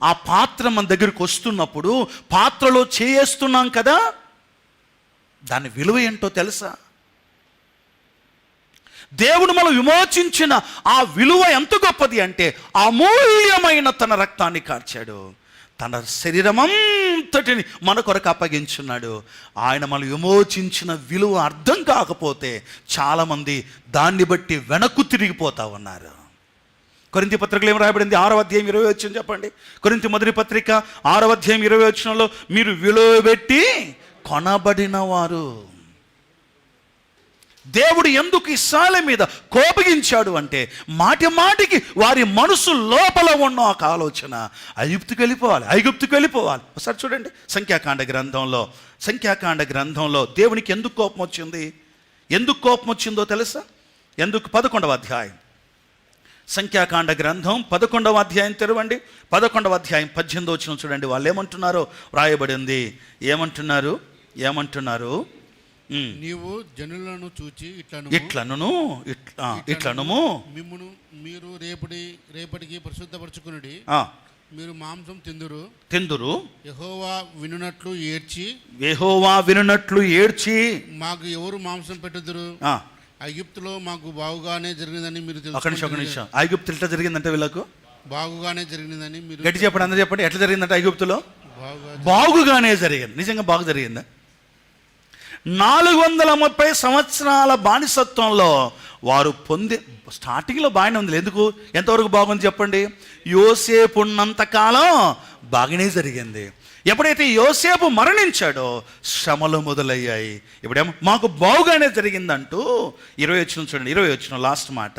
ఆ పాత్ర మన దగ్గరికి వస్తున్నప్పుడు పాత్రలో చేస్తున్నాం కదా, దాని విలువ ఏంటో తెలుసా? దేవుడు మనం విమోచించిన ఆ విలువ ఎంత గొప్పది అంటే అమూల్యమైన తన రక్తాన్ని కార్చాడు, తన శరీరమంతటిని మన కొరకు అప్పగించున్నాడు. ఆయన మనం విమోచించిన విలువ అర్థం కాకపోతే చాలామంది దాన్ని బట్టి వెనక్కు తిరిగిపోతా ఉన్నారు. కొరింథీ పత్రికలో ఏం రాయబడింది? 6వ అధ్యాయం 20 వచనం చెప్పండి. కొరింథీ మొదటి పత్రిక 6వ అధ్యాయం 20 వచనంలో మీరు విలువ పెట్టి కొనబడిన వారు. దేవుడు ఎందుకు ఇశ్రాయేలు మీద కోపగించాడు అంటే మాటికి వారి మనసు లోపల ఉన్న ఒక ఆలోచన, ఐగుప్తుకు వెళ్ళిపోవాలి. ఒకసారి చూడండి. సంఖ్యాకాండ గ్రంథంలో దేవునికి ఎందుకు కోపం వచ్చింది? ఎందుకు కోపం వచ్చిందో తెలుసా? 11వ అధ్యాయం సంఖ్యాకాండ గ్రంథం 11వ అధ్యాయం తెరవండి. 11వ అధ్యాయం 18వ వచనం చూడండి. వాళ్ళు ఏమంటున్నారో రాయబడింది. ఏమంటున్నారు? నీవు జనులను చూచి ఇట్లనుము మిమ్మును మీరు రేపటికి పరిశుద్ధపరచుకునుడి. మీరు మాంసం తిందురు. యెహోవా వినునట్లు ఏడ్చి మాకు ఎవరు మాంసం పెట్టుదురు? ఐగుప్తులో మాకు బాగుగానే జరిగిందని మీరు తెలుసు. ఐగుప్తు ఎట్లా జరిగిందంటే వీళ్ళకు బాగుగానే జరిగిందని మీరు గట్టి చెప్పండి. అందరూ చెప్పండి. ఎట్లా జరిగిందంటే ఐగుప్తులో బాగుగానే జరిగింది. నిజంగా బాగా జరిగిందా? 430 సంవత్సరాల బానిసత్వంలో వారు స్టార్టింగ్లో బాగానే ఉంది. ఎందుకు? ఎంతవరకు బాగుంది చెప్పండి? యోసేపు ఉన్నంతకాలం బాగానే జరిగింది. ఎప్పుడైతే యోసేపు మరణించాడో శ్రమలు మొదలయ్యాయి. ఇప్పుడేమో మాకు బాగుగానే జరిగిందంటూ 20 వచనం చూడండి. 20 వచనం లాస్ట్ మాట,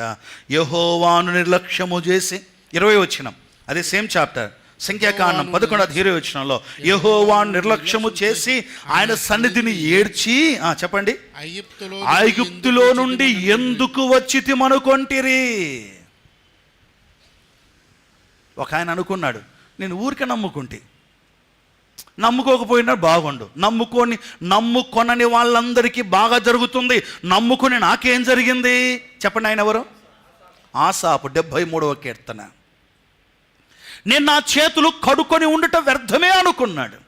యెహోవాను నిర్లక్ష్యము చేసి 20 వచనం, అదే సేమ్ చాప్టర్ సంఖ్యాకాండం 11వ వచనంలో యెహోవాను నిర్లక్ష్యము చేసి ఆయన సన్నిధిని ఏడ్చి చెప్పండి, ఐగుప్తులో నుండి ఎందుకు వచ్చితిమనుకొంటిరి? ఒక ఆయన అనుకున్నాడు, నేను ఊరికే నమ్ముకోకపోయినా బాగుండు, నమ్ముకొనని వాళ్ళందరికీ బాగా జరుగుతుంది, నమ్ముకుని నాకేం జరిగింది చెప్పండి. ఆయన ఎవరు? ఆసాపు 73వ కీర్తన. నేను నా చేతులు కడుక్కొని ఉండటం వ్యర్థమే అనుకున్నాడు.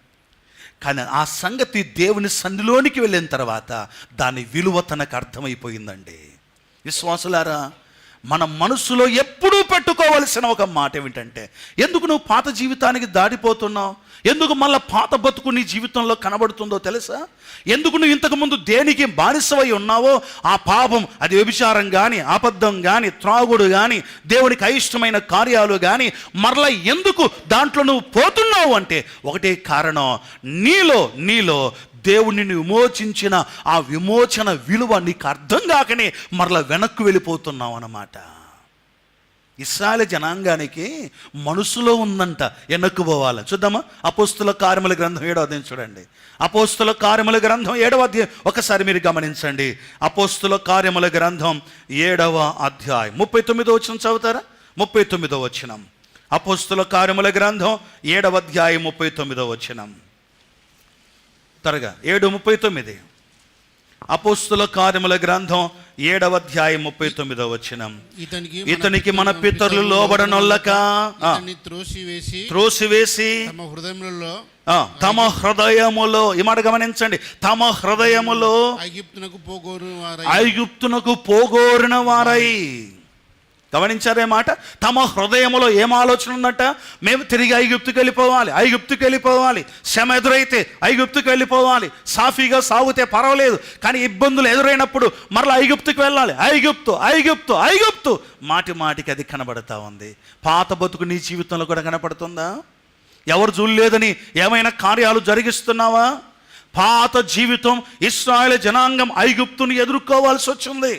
కానీ ఆ సంగతి దేవుని సన్నిధిలోనికి వెళ్ళిన తర్వాత దాని విలువ తనకు అర్థమైపోయిందండి. విశ్వాసులారా, మన మనసులో ఎప్పుడూ పెట్టుకోవలసిన ఒక మాట ఏమిటంటే, ఎందుకు నువ్వు పాత జీవితానికి దాడిపోతున్నావు? ఎందుకు మళ్ళీ పాత బతుకు నీ జీవితంలో కనబడుతుందో తెలుసా? ఎందుకు నువ్వు ఇంతకుముందు దేనికి బానిసవై ఉన్నావో ఆ పాపం, అది వ్యభిచారం కానీ, అబద్ధం కానీ, త్రాగుడు కానీ, దేవునికి అయిష్టమైన కార్యాలు కానీ, మరలా ఎందుకు దాంట్లో నువ్వు పోతున్నావు అంటే ఒకటే కారణం, నీలో దేవుడిని విమోచించిన ఆ విమోచన విలువ నీకు అర్థం కాకనే మరలా వెనక్కు వెళ్ళిపోతున్నావు అన్నమాట. ఇశ్రాయేలు జనాంగానికి మనసులో ఉందంట వెనక్కుపోవాలి. చూద్దామా, అపోస్తుల కార్యముల గ్రంథం 7వ అధ్యాయం చూడండి. అపోస్తుల కార్యముల గ్రంథం 7వ అధ్యాయం ఒకసారి మీరు గమనించండి. అపోస్తుల కార్యముల గ్రంథం 7వ అధ్యాయం 39వ వచనం చదువుతారా? 39వ వచనం. అపోస్తుల కార్యముల గ్రంథం 7వ అధ్యాయం 39వ వచనం. త్వరగా 7:39. అపోస్తుల కార్యముల గ్రంథం 7వ అధ్యాయం 39వ వచనం. ఇతనికి మన పితరులు లోబడనొల్లక త్రోసివేసి తమ హృదయములో, ఈ మాట గమనించండి, తమ హృదయములో ఐగుప్తునకు పోగోరిన వారై. గమనించారే మాట? తమ హృదయములో ఏం ఆలోచన ఉందట? మేము తిరిగి ఐగుప్తుకి వెళ్ళిపోవాలి, శ్రమ ఎదురైతే ఐగుప్తుకి వెళ్ళిపోవాలి, సాఫీగా సాగుతే పర్వాలేదు, కానీ ఇబ్బందులు ఎదురైనప్పుడు మరలా ఐగుప్తుకి వెళ్ళాలి. ఐగుప్తు మాటికి అది కనబడతా ఉంది. పాత బతుకు నీ జీవితంలో కూడా కనపడుతుందా? ఎవరు చూడలేదని ఏమైనా కార్యాలు జరిగిస్తున్నావా? పాత జీవితం ఇశ్రాయేలు జనాంగం ఐగుప్తుని ఎదుర్కోవాల్సి వచ్చింది.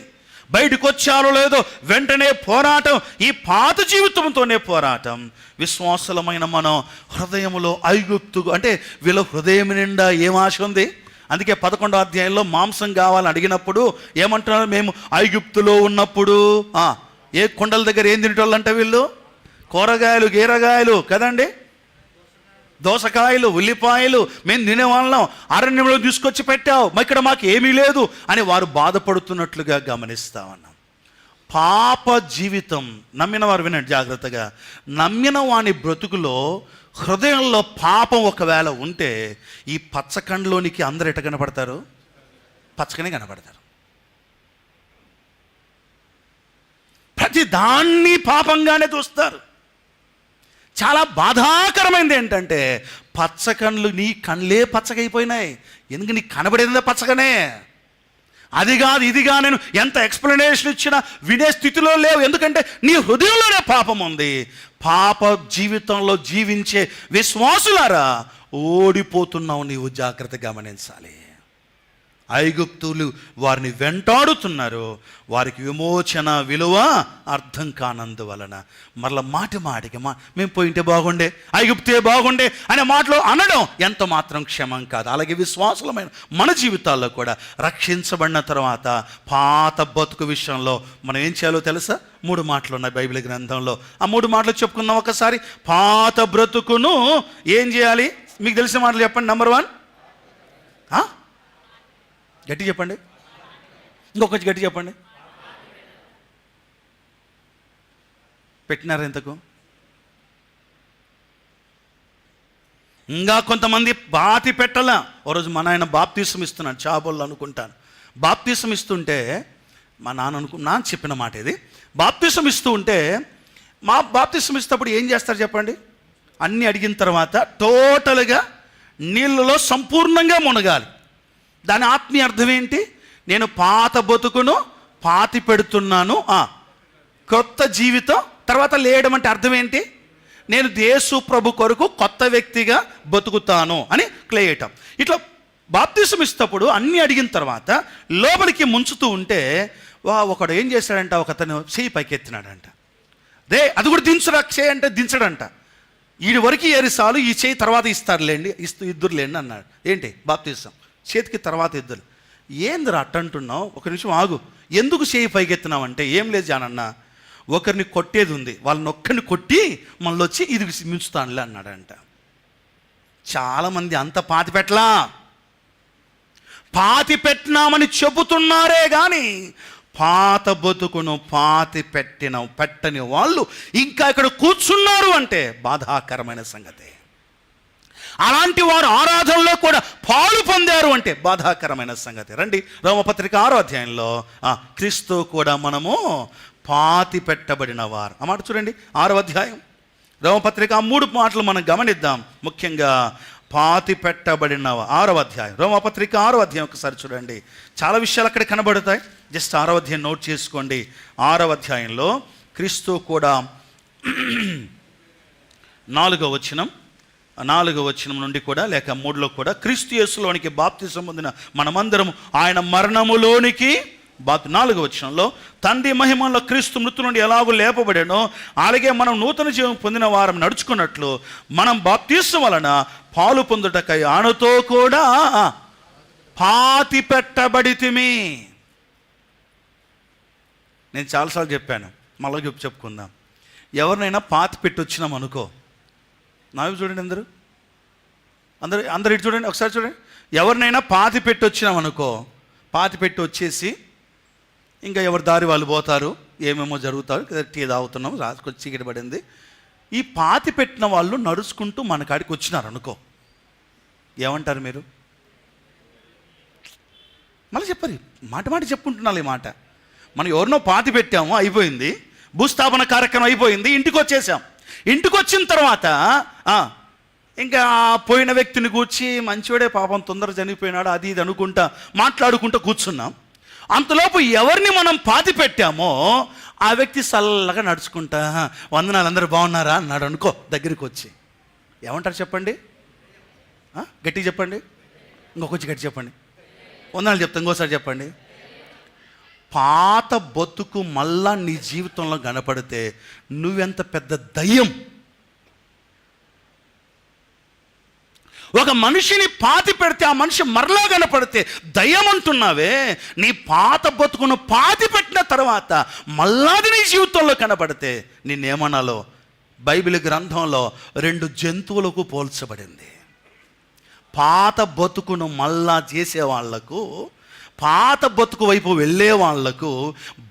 బయటకు వచ్చారో లేదో వెంటనే పోరాటం, ఈ పాత జీవితంతోనే పోరాటం. విశ్వాసులమైన మనం హృదయంలో ఐగుప్తు అంటే వీళ్ళ హృదయం నిండా ఏం ఆశ ఉంది? అందుకే 11వ అధ్యాయంలో మాంసం కావాలని అడిగినప్పుడు ఏమంటున్నారు? మేము ఐగుప్తులో ఉన్నప్పుడు ఏ కొండల దగ్గర ఏం తినేటోళ్ళంటే వీళ్ళు కూరగాయలు గీరగాయలు కదండి, దోసకాయలు ఉల్లిపాయలు మేము తినేవాళ్ళం, అరణ్యంలో తీసుకొచ్చి పెట్టావు, ఇక్కడ మాకు ఏమీ లేదు అని వారు బాధపడుతున్నట్లుగా గమనిస్తా ఉన్నాం. పాప జీవితం నమ్మిన వారు వినండి జాగ్రత్తగా. నమ్మిన వాని బ్రతుకులో హృదయంలో పాపం ఒకవేళ ఉంటే ఈ పచ్చకండ్లోనికి అందరు ఎట కనపడతారు? పచ్చకనే కనపడతారు. ప్రతి దాన్ని పాపంగానే చూస్తారు. చాలా బాధాకరమైనది ఏంటంటే పచ్చకళ్ళు, నీ కళ్ళే పచ్చగైపోయినాయి. ఎందుకు? నీకు కనబడేదే పచ్చగానే. అది కాదు ఇది కాదు, నేను ఎంత ఎక్స్ప్లెనేషన్ ఇచ్చినా వినే స్థితిలో లేవు. ఎందుకంటే నీ హృదయంలోనే పాపం ఉంది. పాప జీవితంలో జీవించే విశ్వాసులారా ఓడిపోతున్నావు. నీవు జాగ్రత్త గమనించాలి. ఐగుప్తులు వారిని వెంటాడుతున్నారు. వారికి విమోచన విలువ అర్థం కానందువలన మరలా మాటికి మేము పోయింటే బాగుండే, ఐగుప్తే బాగుండే అనే మాటలు అనడం ఎంత మాత్రం క్షమం కాదు. అలాగే విశ్వాసులమైన మన జీవితాల్లో కూడా రక్షించబడిన తర్వాత పాత బతుకు విషయంలో మనం ఏం చేయాలో తెలుసా? 3 మాటలు ఉన్నాయి బైబిల్ గ్రంథంలో. ఆ 3 మాటలు చెప్పుకుందాం ఒకసారి. పాత బ్రతుకును ఏం చేయాలి? మీకు తెలిసిన మాటలు చెప్పండి. నెంబర్ 1 గట్టి చెప్పండి. ఇంకొకటి గట్టి చెప్పండి. పెట్టినారు ఎంతకు? ఇంకా కొంతమంది బాతి పెట్టాల. ఓ రోజు మా నాయన బాప్తీసం ఇస్తున్నాడు, చాబోళ్ళు అనుకుంటాను. బాప్తీసం ఇస్తుంటే మా నాన్న చెప్పిన మాట ఇది. బాప్తీసం ఇస్తూ ఉంటే మా బాప్తీసం ఇస్తేప్పుడు ఏం చేస్తారు చెప్పండి? అన్నీ అడిగిన తర్వాత టోటల్గా నీళ్ళలో సంపూర్ణంగా మునగాలి. దాని ఆత్మీయ అర్థం ఏంటి? నేను పాత బతుకును పాతి పెడుతున్నాను, కొత్త జీవితం తర్వాత లేయడం అంటే అర్థం ఏంటి? నేను యేసు ప్రభు కొరకు కొత్త వ్యక్తిగా బతుకుతాను అని క్లేయటం. ఇట్లా బాప్తిసం ఇస్తప్పుడు అన్నీ అడిగిన తర్వాత లోపలికి ముంచుతూ ఉంటే ఒకడు ఏం చేశాడంట, ఒకతను చెయ్యి పైకెత్తినాడంట. అది కూడా దించురా చేయి అంటే దించడంట. వీడి వరకు ఏరిసాలు, ఈ చేయి తర్వాత ఇస్తారులేండి, ఇద్దరులేండి అన్నాడు. ఏంటి? బాప్తిసం చేతికి తర్వాత ఇద్దరు. ఏందిరా అట్టంటున్నావు? ఒక నిమిషం ఆగు. ఎందుకు చేయి పైకెత్తున్నావు అంటే ఏం లేదు జానన్న, ఒకరిని కొట్టేది ఉంది, వాళ్ళని ఒక్కరిని కొట్టి మళ్ళీ వచ్చి ఇది మించుతానులే అన్నాడంట. చాలామంది అంత పాతి పెట్టినామని చెబుతున్నారే కానీ పాత బతుకును పెట్టని వాళ్ళు ఇంకా ఇక్కడ కూర్చున్నారు అంటే బాధాకరమైన సంగతి. అలాంటి వారు ఆరాధనలో కూడా పాలు పొందారు అంటే బాధాకరమైన సంగతి. రండి రోమపత్రిక 6వ అధ్యాయంలో క్రీస్తు కూడా మనము పాతి పెట్టబడిన వారు ఆ మాట చూడండి. 6వ అధ్యాయం రోమపత్రిక 3 మాటలు మనం గమనిద్దాం. ముఖ్యంగా పాతి పెట్టబడిన 6వ అధ్యాయం రోమపత్రిక 6వ అధ్యాయం ఒకసారి చూడండి. చాలా విషయాలు అక్కడ కనబడతాయి. జస్ట్ 6వ అధ్యాయం నోట్ చేసుకోండి. 6వ అధ్యాయంలో క్రీస్తు కూడా 4వ వచనం నుండి కూడా లేక 3లో కూడా క్రీస్తు యేసులోనికి బాప్తిసం పొందిన మనమందరం ఆయన మరణములోనికి నాలుగవ వచనంలో, తండ్రి మహిమలో క్రీస్తు మృతుల నుండి ఎలాగో లేపబడానో అలాగే మనం నూతన జీవం పొందిన వారం నడుచుకున్నట్లు మనం బాప్తీసం వలన పాలు పొందుటకై ఆయనతో కూడా పాతి పెట్టబడితిమి. నేను చాలాసార్లు చెప్పాను, మళ్ళీ చెప్పుకుందాం. ఎవరినైనా పాతి పెట్టి వచ్చినాం అనుకో, నావి చూడండి, అందరు ఇటు చూడండి, ఒకసారి చూడండి. ఎవరినైనా పాతి పెట్టి వచ్చినాం అనుకో, పాతి పెట్టి వచ్చేసి ఇంకా ఎవరి దారి వాళ్ళు పోతారు, ఏమేమో జరుగుతారు, టీ తాగుతున్నాం, రాసుకొచ్చి చీకటి పడింది. ఈ పాతి పెట్టిన వాళ్ళు నడుచుకుంటూ మన కాడికి వచ్చినారు అనుకో, ఏమంటారు మీరు? మళ్ళీ చెప్పరు, మాట చెప్పుకుంటున్నాను ఈ మాట. మనం ఎవరినో పాతి పెట్టాము, అయిపోయింది, భూస్థాపన కార్యక్రమం అయిపోయింది, ఇంటికి వచ్చేసాం. ఇంటికి వచ్చిన తర్వాత ఇంకా పోయిన వ్యక్తిని కూర్చి మంచివాడే పాపం తొందర చనిపోయినాడు అది ఇది అనుకుంటా మాట్లాడుకుంటూ కూర్చున్నాం. అంతలోపు ఎవరిని మనం పాతి పెట్టామో ఆ వ్యక్తి చల్లగా నడుచుకుంటా వందనాలు అందరూ బాగున్నారా అన్నాడు అనుకో, దగ్గరికి వచ్చి ఏమంటారు చెప్పండి? గట్టిగా చెప్పండి, ఇంకొకొచ్చి గట్టి చెప్పండి. వందనాలు చెప్తా, ఇంకోసారి చెప్పండి. పాత బతుకు మళ్ళా నీ జీవితంలో కనపడితే నువ్వెంత పెద్ద దయ్యం. ఒక మనిషిని పాతి పెడితే ఆ మనిషి మరలా కనపడితే దయ్యం అంటున్నావే. నీ పాత బతుకును పాతి పెట్టిన తర్వాత మళ్ళాది నీ జీవితంలో కనపడితే నిన్నేమనాలో? బైబిల్ గ్రంథంలో 2 జంతువులకు పోల్చబడింది. పాత బతుకును మళ్ళా చేసే వాళ్లకు, పాత బతుకు వైపు వెళ్ళే వాళ్లకు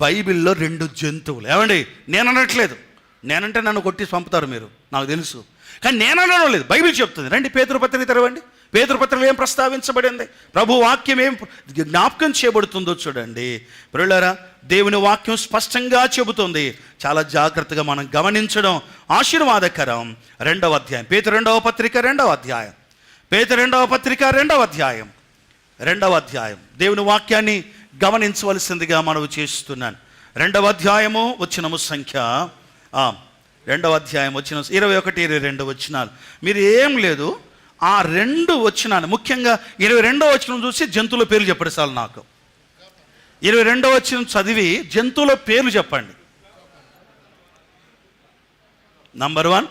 బైబిల్లో 2 జంతువులు. ఏమండి, నేను అనట్లేదు, నేనంటే నన్ను కొట్టి పంపుతారు మీరు, నాకు తెలుసు, కానీ నేను అనడం లేదు, బైబిల్ చెప్తుంది. రండి పేతురు పత్రిక తెరవండి. పేతురు పత్రికలో ఏం ప్రస్తావించబడింది, ప్రభు వాక్యం ఏం జ్ఞాపకం చేయబడుతుందో చూడండి. ప్రియులారా, దేవుని వాక్యం స్పష్టంగా చెబుతుంది, చాలా జాగ్రత్తగా మనం గమనించడం ఆశీర్వాదకరం. 2వ అధ్యాయం పేతురు 2వ పత్రిక 2వ అధ్యాయం, పేతురు 2వ పత్రిక 2వ అధ్యాయం, 2వ అధ్యాయం. దేవుని వాక్యాన్ని గమనించవలసిందిగా మనవి చేస్తున్నాను. 2వ అధ్యాయము వచనము సంఖ్య 2వ అధ్యాయం వచ్చిన 21, 22 వచనాలు. మీరు ఏం లేదు, ఆ 2 వచనాలు ముఖ్యంగా 22వ వచనం చూసి జంతువుల పేర్లు చెప్పండి చాలు నాకు. 22వ వచనం చదివి జంతువుల పేర్లు చెప్పండి. నంబర్ 1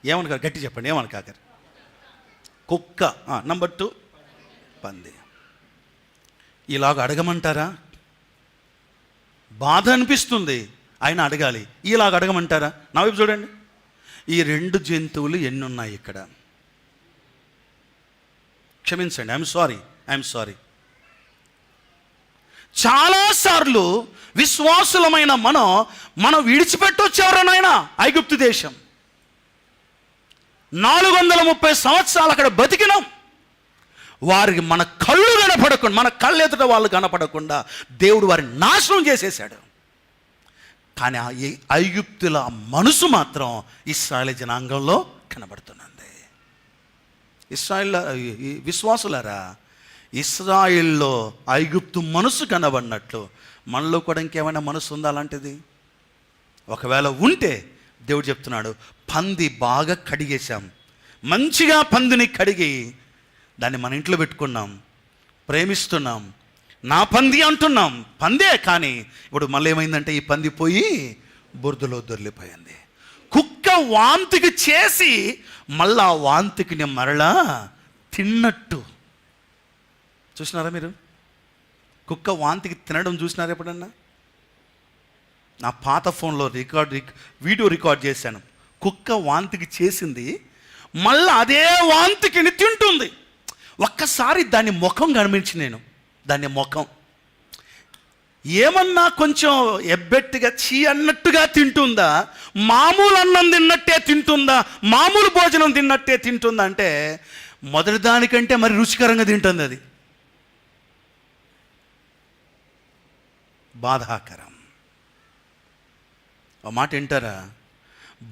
ఏమని కాదు, గట్టి చెప్పండి, ఏమని కాకరు? కుక్క. నంబర్ 2 పంది. ఇలాగ అడగమంటారా? బాధ అనిపిస్తుంది, ఆయన అడగాలి. ఇలాగ అడగమంటారా? నా వైపు చూడండి. ఈ 2 జంతువులు ఎన్ని ఉన్నాయి ఇక్కడ? క్షమించండి, ఐఎమ్ సారీ. చాలాసార్లు విశ్వాసులమైన మనం విడిచిపెట్టొచ్చు ఎవరనైనా ఐగుప్తు దేశం. 430 సంవత్సరాలు అక్కడ బతికినాం. వారికి మన కళ్ళు కనపడకుండా, మన కళ్ళు ఎదుట వాళ్ళు కనపడకుండా దేవుడు వారిని నాశనం చేసేసాడు. కానీ ఆ ఐగుప్తుల మనసు మాత్రం ఇశ్రాయేలు జనాంగంలో కనబడుతున్నది. విశ్వాసులారా, ఇశ్రాయేల్లో ఐగుప్తు మనసు కనబడినట్లు మనలో కూడా ఇంకేమైనా మనసు ఉందా అలాంటిది? ఒకవేళ ఉంటే దేవుడు చెప్తున్నాడు, పంది బాగా కడిగేశాం, మంచిగా పందిని కడిగి దాన్ని మన ఇంట్లో పెట్టుకున్నాం, ప్రేమిస్తున్నాం, నా పంది అంటున్నాం, పందే. కానీ ఇప్పుడు మళ్ళీ ఏమైందంటే ఈ పంది పోయి బురదలో దొర్లిపోయింది. కుక్క వాంతికి చేసి మళ్ళా వాంతికి మరలా తిన్నట్టు. చూసినారా మీరు? కుక్క వాంతికి తినడం చూసినారా ఎప్పుడన్నా? నా పాత ఫోన్లో వీడియో రికార్డ్ చేశాను. కుక్క వాంతికి చేసింది, మళ్ళీ అదే వాంతికిని తింటుంది. ఒక్కసారి దాని ముఖం గమనించి నేను, దాని ముఖం ఏమన్నా కొంచెం ఎబ్బెట్టుగా చీ అన్నట్టుగా తింటుందా, మామూలు అన్నం తిన్నట్టే తింటుందా, మామూలు భోజనం తిన్నట్టే తింటుందా అంటే మొదటి దానికంటే మరి రుచికరంగా తింటుంది. అది బాధాకరం. ఆ మాట వింటారా?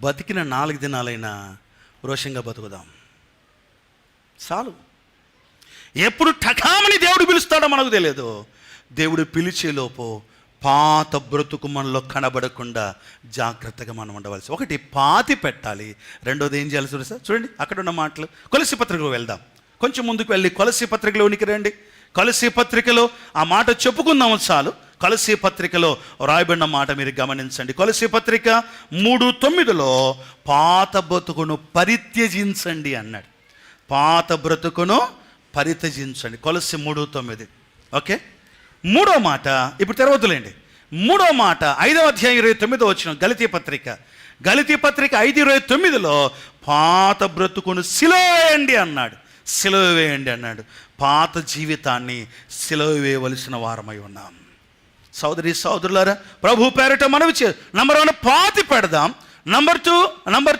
బతికిన 4 దినాలైనా రోషంగా బతుకుదాం చాలు. ఎప్పుడు ఠకామని దేవుడు పిలుస్తాడో మనకు తెలియదు. దేవుడు పిలిచేలోపు పాత బ్రతుకు మనలో కనబడకుండా జాగ్రత్తగా మనం ఉండవలసి. ఒకటి పాతి పెట్టాలి, రెండోది ఏం చేయాలి చూడండి. అక్కడ ఉన్న మాటలు కొలస్సీ పత్రికలో వెళ్దాం. కొంచెం ముందుకు వెళ్ళి కొలస్సీ పత్రికలోనికి రండి. కొలస్సీ పత్రికలో ఆ మాట చెప్పుకుందాము చాలు. కొలస్సీ పత్రికలో రాయబడిన మాట మీరు గమనించండి. కొలస్సీ పత్రిక 3:9 పాత బ్రతుకును పరిత్యజించండి అన్నాడు. పాత బ్రతుకును పరిత్యజించండి. కొలస్సీ 3:9. ఓకే, మూడో మాట ఇప్పుడు తెరవద్దులేండి. మూడో మాట 5వ అధ్యాయం 29 వచ్చిన గలతీ పత్రిక 5:29 పాత బ్రతుకును సిలువ వేయండి అన్నాడు. సిలువ వేయండి అన్నాడు. పాత జీవితాన్ని సిలువ వేయవలసిన వారమై ఉన్నాం. సోదరి సోదరులారా, ప్రభు పేరిట మనవి నంబర్ 1 పాతి పెడదాం. నంబర్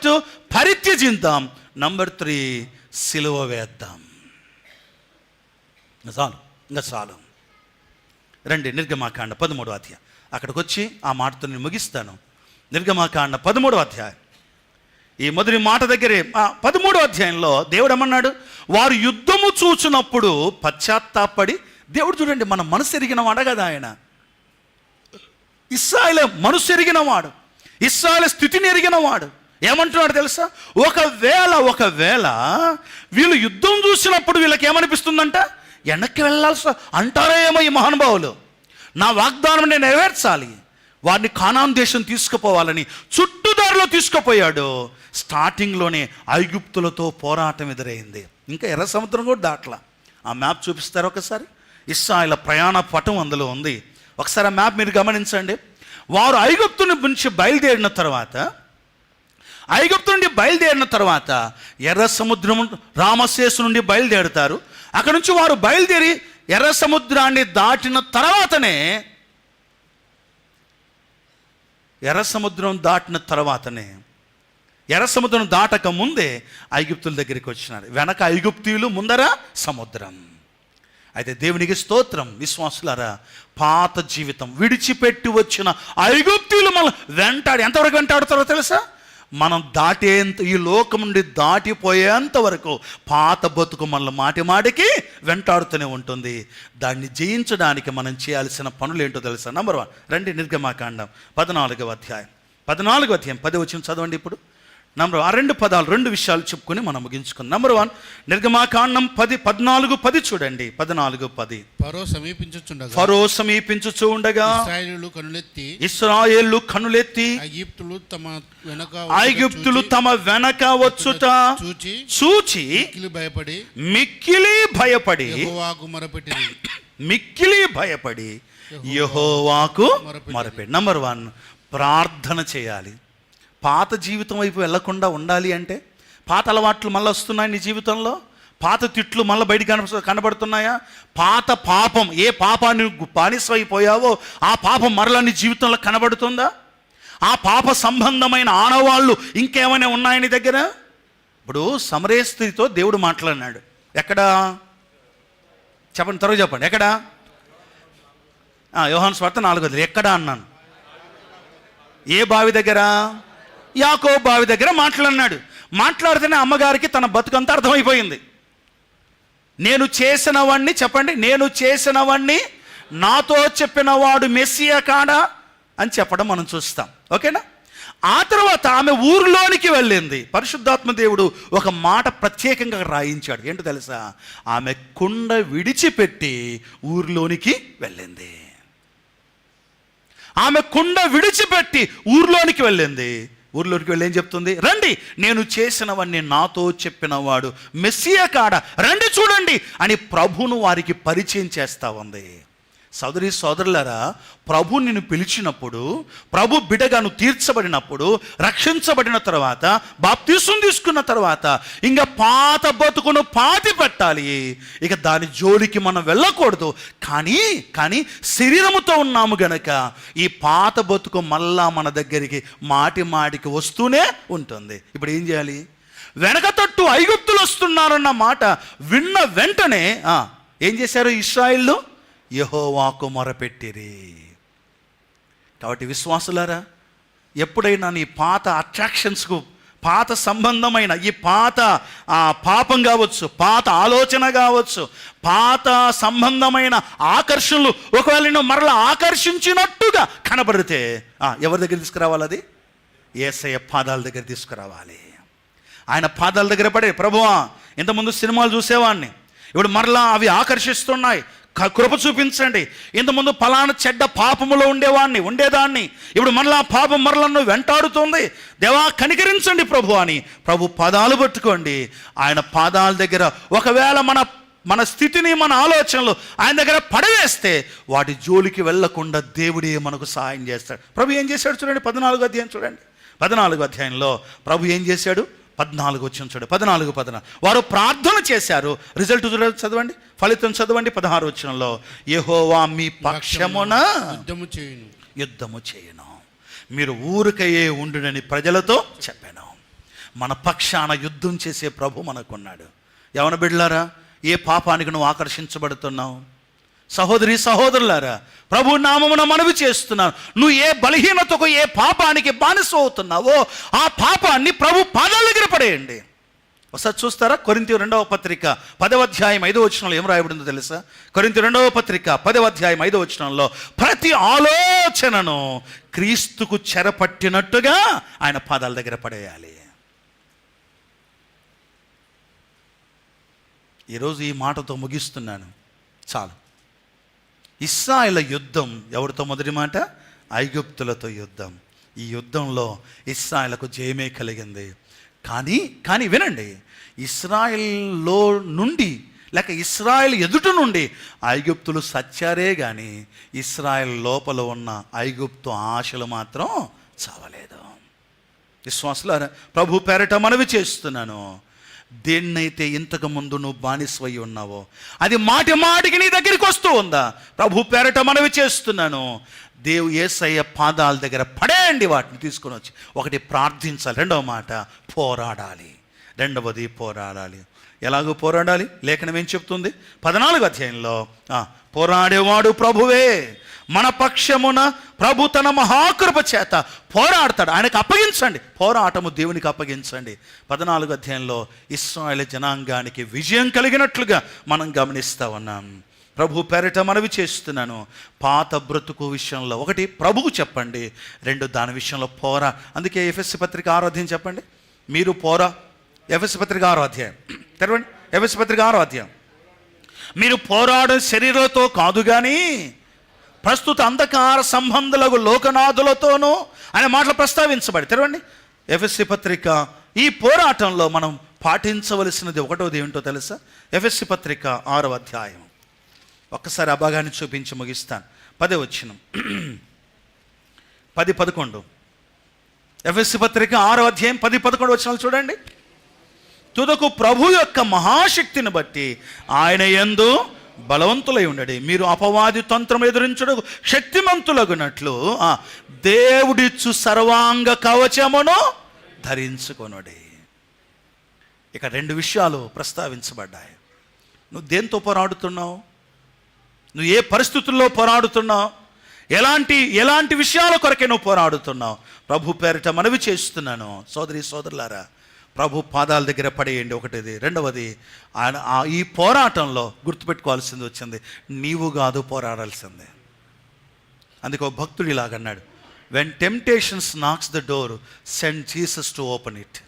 2 పరిత్యజిద్దాం. నంబర్ 3 సిలువ వేద్దాం. ఇంకా చాలు. రండి నిర్గమాకాండ 13వ అధ్యాయం. అక్కడికి వచ్చి ఆ మాటతో నేను ముగిస్తాను. నిర్గమాకాండ 13వ అధ్యాయం. ఈ మొదటి మాట దగ్గరే 13వ అధ్యాయంలో దేవుడు ఏమన్నాడు? వారు యుద్ధము చూచినప్పుడు పశ్చాత్తాపడి, దేవుడు చూడండి, మన మనసు ఎరిగిన వాడు కదా ఆయన. ఇశ్రాయేలు మనసు ఎరిగిన వాడు, ఇశ్రాయేలు స్థితిని ఎరిగిన వాడు. ఏమంటున్నాడు తెలుసా? ఒకవేళ వీళ్ళు యుద్ధం చూసినప్పుడు వీళ్ళకి ఏమనిపిస్తుందంట? వెనక్కి వెళ్ళాల్సి అంటారేమో ఈ మహానుభావులు, నా వాగ్దానం నేను నెరవేర్చాలి, వారిని కానాను దేశం తీసుకుపోవాలని చుట్టుదారిలో తీసుకుపోయాడు. స్టార్టింగ్లోనే ఐగుప్తులతో పోరాటం ఎదురైంది. ఇంకా ఎర్ర సముద్రం కూడా దాట్లా. ఆ మ్యాప్ చూపిస్తారు ఒకసారి. ఇశ్రాయేలు ప్రయాణ పటం అందులో ఉంది. ఒకసారి ఆ మ్యాప్ మీరు గమనించండి. వారు ఐగుప్తు నుంచి బయలుదేరిన తర్వాత ఎర్ర సముద్రం రామశేసు నుండి బయలుదేరుతారు. అక్కడ నుంచి వారు బయలుదేరి ఎర్ర సముద్రాన్ని దాటిన తర్వాతనే ఎర్ర సముద్రం దాటక ముందే ఐగుప్తుల దగ్గరికి వచ్చినారు. వెనక ఐగుప్తీయులు, ముందర సముద్రం. అయితే దేవునికి స్తోత్రం. విశ్వాసులారా, పాత జీవితం విడిచిపెట్టి వచ్చిన ఐగుప్తీయులు మనం ఎంతవరకు వెంటాడుతారో తెలుసా? మనం దాటేంత, ఈ లోకం నుండి దాటిపోయేంత వరకు పాత బతుకు మనల్ని మాటికి వెంటాడుతూనే ఉంటుంది. దాన్ని జయించడానికి మనం చేయాల్సిన పనులు ఏంటో తెలుసా? నంబర్ 1 రండి నిర్గమాకాండం 14వ అధ్యాయం 10 వచ్చిన చదవండి. ఇప్పుడు నంబర్ 2 విషయాలు చెప్పుకొని మనం ముగించుకుందాం. నంబర్ 1 నిర్గమాకాండం 14:10 చూడండి. 14:10 ఫరో సమీపించుచుండగా ఇశ్రాయేలు కనులెత్తి ఐగుప్తులు తమ వెనక వచ్చుట చూచి మిక్కిలి భయపడి యెహోవాకు మొరపెట్టి. నంబర్ 1 ప్రార్థన చేయాలి. పాత జీవితం వైపు వెళ్లకుండా ఉండాలి అంటే, పాత అలవాట్లు మళ్ళీ వస్తున్నాయి నీ జీవితంలో, పాత తిట్లు మళ్ళీ బయటికి కనబడుతున్నాయా? పాత పాపం, ఏ పాపాన్ని బానిసైపోయావో ఆ పాపం మరలా నీ జీవితంలో కనబడుతుందా? ఆ పాప సంబంధమైన ఆనవాళ్ళు ఇంకేమైనా ఉన్నాయా నీ దగ్గర? ఇప్పుడు సమరయ స్త్రీతో దేవుడు మాట్లాడినాడు. ఎక్కడ చెప్పండి, త్వరగా చెప్పండి. ఎక్కడ? యోహాను సువార్త 4వ ఎక్కడ అన్నాను? ఏ బావి దగ్గర? యాకోబు బావి దగ్గర మాట్లాడితేనే అమ్మగారికి తన బతుకంతా అర్థమైపోయింది. నేను చేసినవాణ్ణి, చెప్పండి, నేను చేసినవాణ్ణి నాతో చెప్పినవాడు మెస్సియా కాడా అని చెప్పడం మనం చూస్తాం. ఓకేనా? ఆ తర్వాత ఆమె ఊరిలోనికి వెళ్ళింది. పరిశుద్ధాత్మ దేవుడు ఒక మాట ప్రత్యేకంగా రాయించాడు. ఏంటో తెలుసా? ఆమె కుండ విడిచిపెట్టి ఊరిలోనికి వెళ్ళింది. ఊరిలోనికి వెళ్ళి ఏం చెప్తుంది? రండి, నేను చేసినవన్నీ నాతో చెప్పినవాడు మెస్సియా కాడా, రండి చూడండి అని ప్రభువును వారికి పరిచయం చేస్తా ఉంది. సోదరి సోదరులారా, ప్రభు నిన్ను పిలిచినప్పుడు, ప్రభు బిడ్డగాను తీర్చబడినప్పుడు, రక్షించబడిన తర్వాత, బాప్తిసం తీసుకున్న తర్వాత ఇంకా పాత బతుకును పాతి పెట్టాలి. ఇక దాని జోలికి మనం వెళ్ళకూడదు. కానీ శరీరముతో ఉన్నాము గనక ఈ పాత బతుకు మళ్ళా మన దగ్గరికి మాటికి వస్తూనే ఉంటుంది. ఇప్పుడు ఏం చేయాలి? వెనక తట్టు ఐగుప్తులు వస్తున్నారన్న మాట విన్న వెంటనే ఏం చేశారు? ఇశ్రాయేలు యెహోవాకు మొరపెట్టిరి. కాబట్టి విశ్వాసులారా, ఎప్పుడైనా నీ పాత అట్రాక్షన్స్కు, పాత సంబంధమైన ఈ పాత పాపం కావచ్చు, పాత ఆలోచన కావచ్చు, పాత సంబంధమైన ఆకర్షణలు ఒకవేళ నిన్ను మరలా ఆకర్షించినట్టుగా కనబడితే ఎవరి దగ్గర తీసుకురావాలి? అది యేసయ్య పాదాల దగ్గర తీసుకురావాలి. ఆయన పాదాల దగ్గర పడే, ప్రభువా ఇంతకుముందు సినిమాలు చూసేవాడిని, ఇప్పుడు మరలా అవి ఆకర్షిస్తున్నాయి, కృప చూపించండి. ఇంతకుముందు ఫలానా చెడ్డ పాపములో ఉండేదాన్ని, ఇప్పుడు మరలా పాపం మరలను వెంటాడుతుంది. దేవా కనికరించండి ప్రభు అని ప్రభు పాదాలు పట్టుకోండి. ఆయన పాదాల దగ్గర ఒకవేళ మన స్థితిని, మన ఆలోచనలు ఆయన దగ్గర పడవేస్తే వాటి జోలికి వెళ్లకుండా దేవుడే మనకు సహాయం చేస్తాడు. ప్రభు ఏం చేశాడు చూడండి, 14వ అధ్యాయం చూడండి. 14వ అధ్యాయంలో ప్రభు ఏం చేశాడు, 14 వచ్చిన చూడండి. 14 వారు ప్రార్థన చేశారు. రిజల్ట్ చదవండి, ఫలితం చదవండి. 16 వచనంలో యెహోవా మీ పక్షమున యుద్ధము చేయను, మీరు ఊరికయే ఉండునని ప్రజలతో చెప్పాను. మన పక్షాన యుద్ధం చేసే ప్రభు మనకున్నాడు. యవన బిడ్డలారా, ఏ పాపానికి నువ్వు ఆకర్షించబడుతున్నావు? సహోదరి సహోదరులారా, ప్రభు నామమున మనవి చేస్తున్నాను, నువ్వు ఏ బలహీనతకు, ఏ పాపానికి బానిస అవుతున్నావో ఆ పాపాన్ని ప్రభు పాదాల దగ్గర పడేయండి. ఒకసారి చూస్తారా, కొరింథీ 2వ పత్రిక 10వ అధ్యాయం 5వ వచనంలో ఏం రాయబడిందో తెలుసా? కొరింథీ 2వ పత్రిక 10వ అధ్యాయం 5వ వచనంలో ప్రతి ఆలోచనను క్రీస్తుకు చెరపట్టినట్టుగా ఆయన పాదాల దగ్గర పడేయాలి. ఈరోజు ఈ మాటతో ముగిస్తున్నాను, చాలు. ఇశ్రాయేలు యుద్ధం ఎవరితో? మొదటి మాట ఐగుప్తులతో యుద్ధం. ఈ యుద్ధంలో ఇశ్రాయేలుకు జయమే కలిగింది. కానీ వినండి, ఇశ్రాయేల్లో నుండి లేక ఇశ్రాయేల్ ఎదుట నుండి ఐగుప్తులు సచ్చారే కానీ ఇశ్రాయేల్ లోపల ఉన్న ఐగుప్తు ఆశలు మాత్రం చావలేదు. విశ్వాసులారా, ప్రభు పేరట మనవి చేస్తున్నాను, దేన్నైతే ఇంతకు ముందు నువ్వు బానిసవై ఉన్నావో అది మాటికి నీ దగ్గరికి వస్తూ ఉందా? ప్రభు పేరట మనవి చేస్తున్నాను, యేసయ్య పాదాల దగ్గర పడేయండి, వాటిని తీసుకొని వచ్చి. ఒకటి ప్రార్థించాలి, రెండవ మాట పోరాడాలి. రెండవది పోరాడాలి. ఎలాగో పోరాడాలి? లేఖనం ఏం చెప్తుంది? 14వ అధ్యాయంలో పోరాడేవాడు ప్రభువే, మన పక్షమున ప్రభు తన మహాకృప చేత పోరాడతాడు. ఆయనకు అప్పగించండి, పోరాటము దేవునికి అప్పగించండి. 14వ అధ్యాయంలో ఇశ్రాయేలు జనాంగానికి విజయం కలిగినట్లుగా మనం గమనిస్తూ ఉన్నాం. ప్రభు పేరిట మనవి చేస్తున్నాను, పాత బ్రతుకు విషయంలో ఒకటి ప్రభువు చెప్పండి, రెండు దాని విషయంలో అందుకే ఎఫెసీ పత్రిక 6వ అధ్యాయం చెప్పండి. మీరు ఎఫెసీ పత్రిక 6వ అధ్యాయం తెరవండి. ఎఫెసీ పత్రిక 6వ అధ్యాయం. మీరు పోరాడే శరీరంతో కాదు కానీ ప్రస్తుత అంధకార సంబంధులకు లోకనాథులతోనూ అనే మాటలు ప్రస్తావించబడి. తెరవండి ఎఫెసీ పత్రిక. ఈ పోరాటంలో మనం పాటించవలసినది ఒకటోది ఏమిటో తెలుసా? ఎఫెసీ పత్రిక 6వ అధ్యాయం. ఒక్కసారి ఆ భాగాన్ని చూపించి ముగిస్తాను. 10వ వచనం, 10-11. ఎఫెసీ పత్రిక 6వ అధ్యాయం 10-11 వచనాలు చూడండి. తుదకు ప్రభు యొక్క మహాశక్తిని బట్టి ఆయన యందు బలవంతులై ఉండడి, మీరు అపవాది తంత్రం ఎదురించుడు శక్తిమంతులగునట్లు దేవుడిచ్చు సర్వాంగ కవచమును ధరించుకొనుడి. ఇక రెండు విషయాలు ప్రస్తావించబడ్డాయి. నువ్వు దేంతో పోరాడుతున్నావు? నువ్వు ఏ పరిస్థితుల్లో పోరాడుతున్నావు? ఎలాంటి విషయాల కొరకే నువ్వు పోరాడుతున్నావు? ప్రభు పేరిట మనవి చేస్తున్నాను, సోదరి సోదరులారా, ప్రభు పాదాల దగ్గర పడేయండి. ఒకటిది. రెండవది, ఆయన ఈ పోరాటంలో గుర్తుపెట్టుకోవాల్సింది వచ్చింది, నీవు కాదు పోరాడాల్సిందే. అందుకే ఒక భక్తుడు ఇలాగన్నాడు, when temptations knocks the door send Jesus to open it.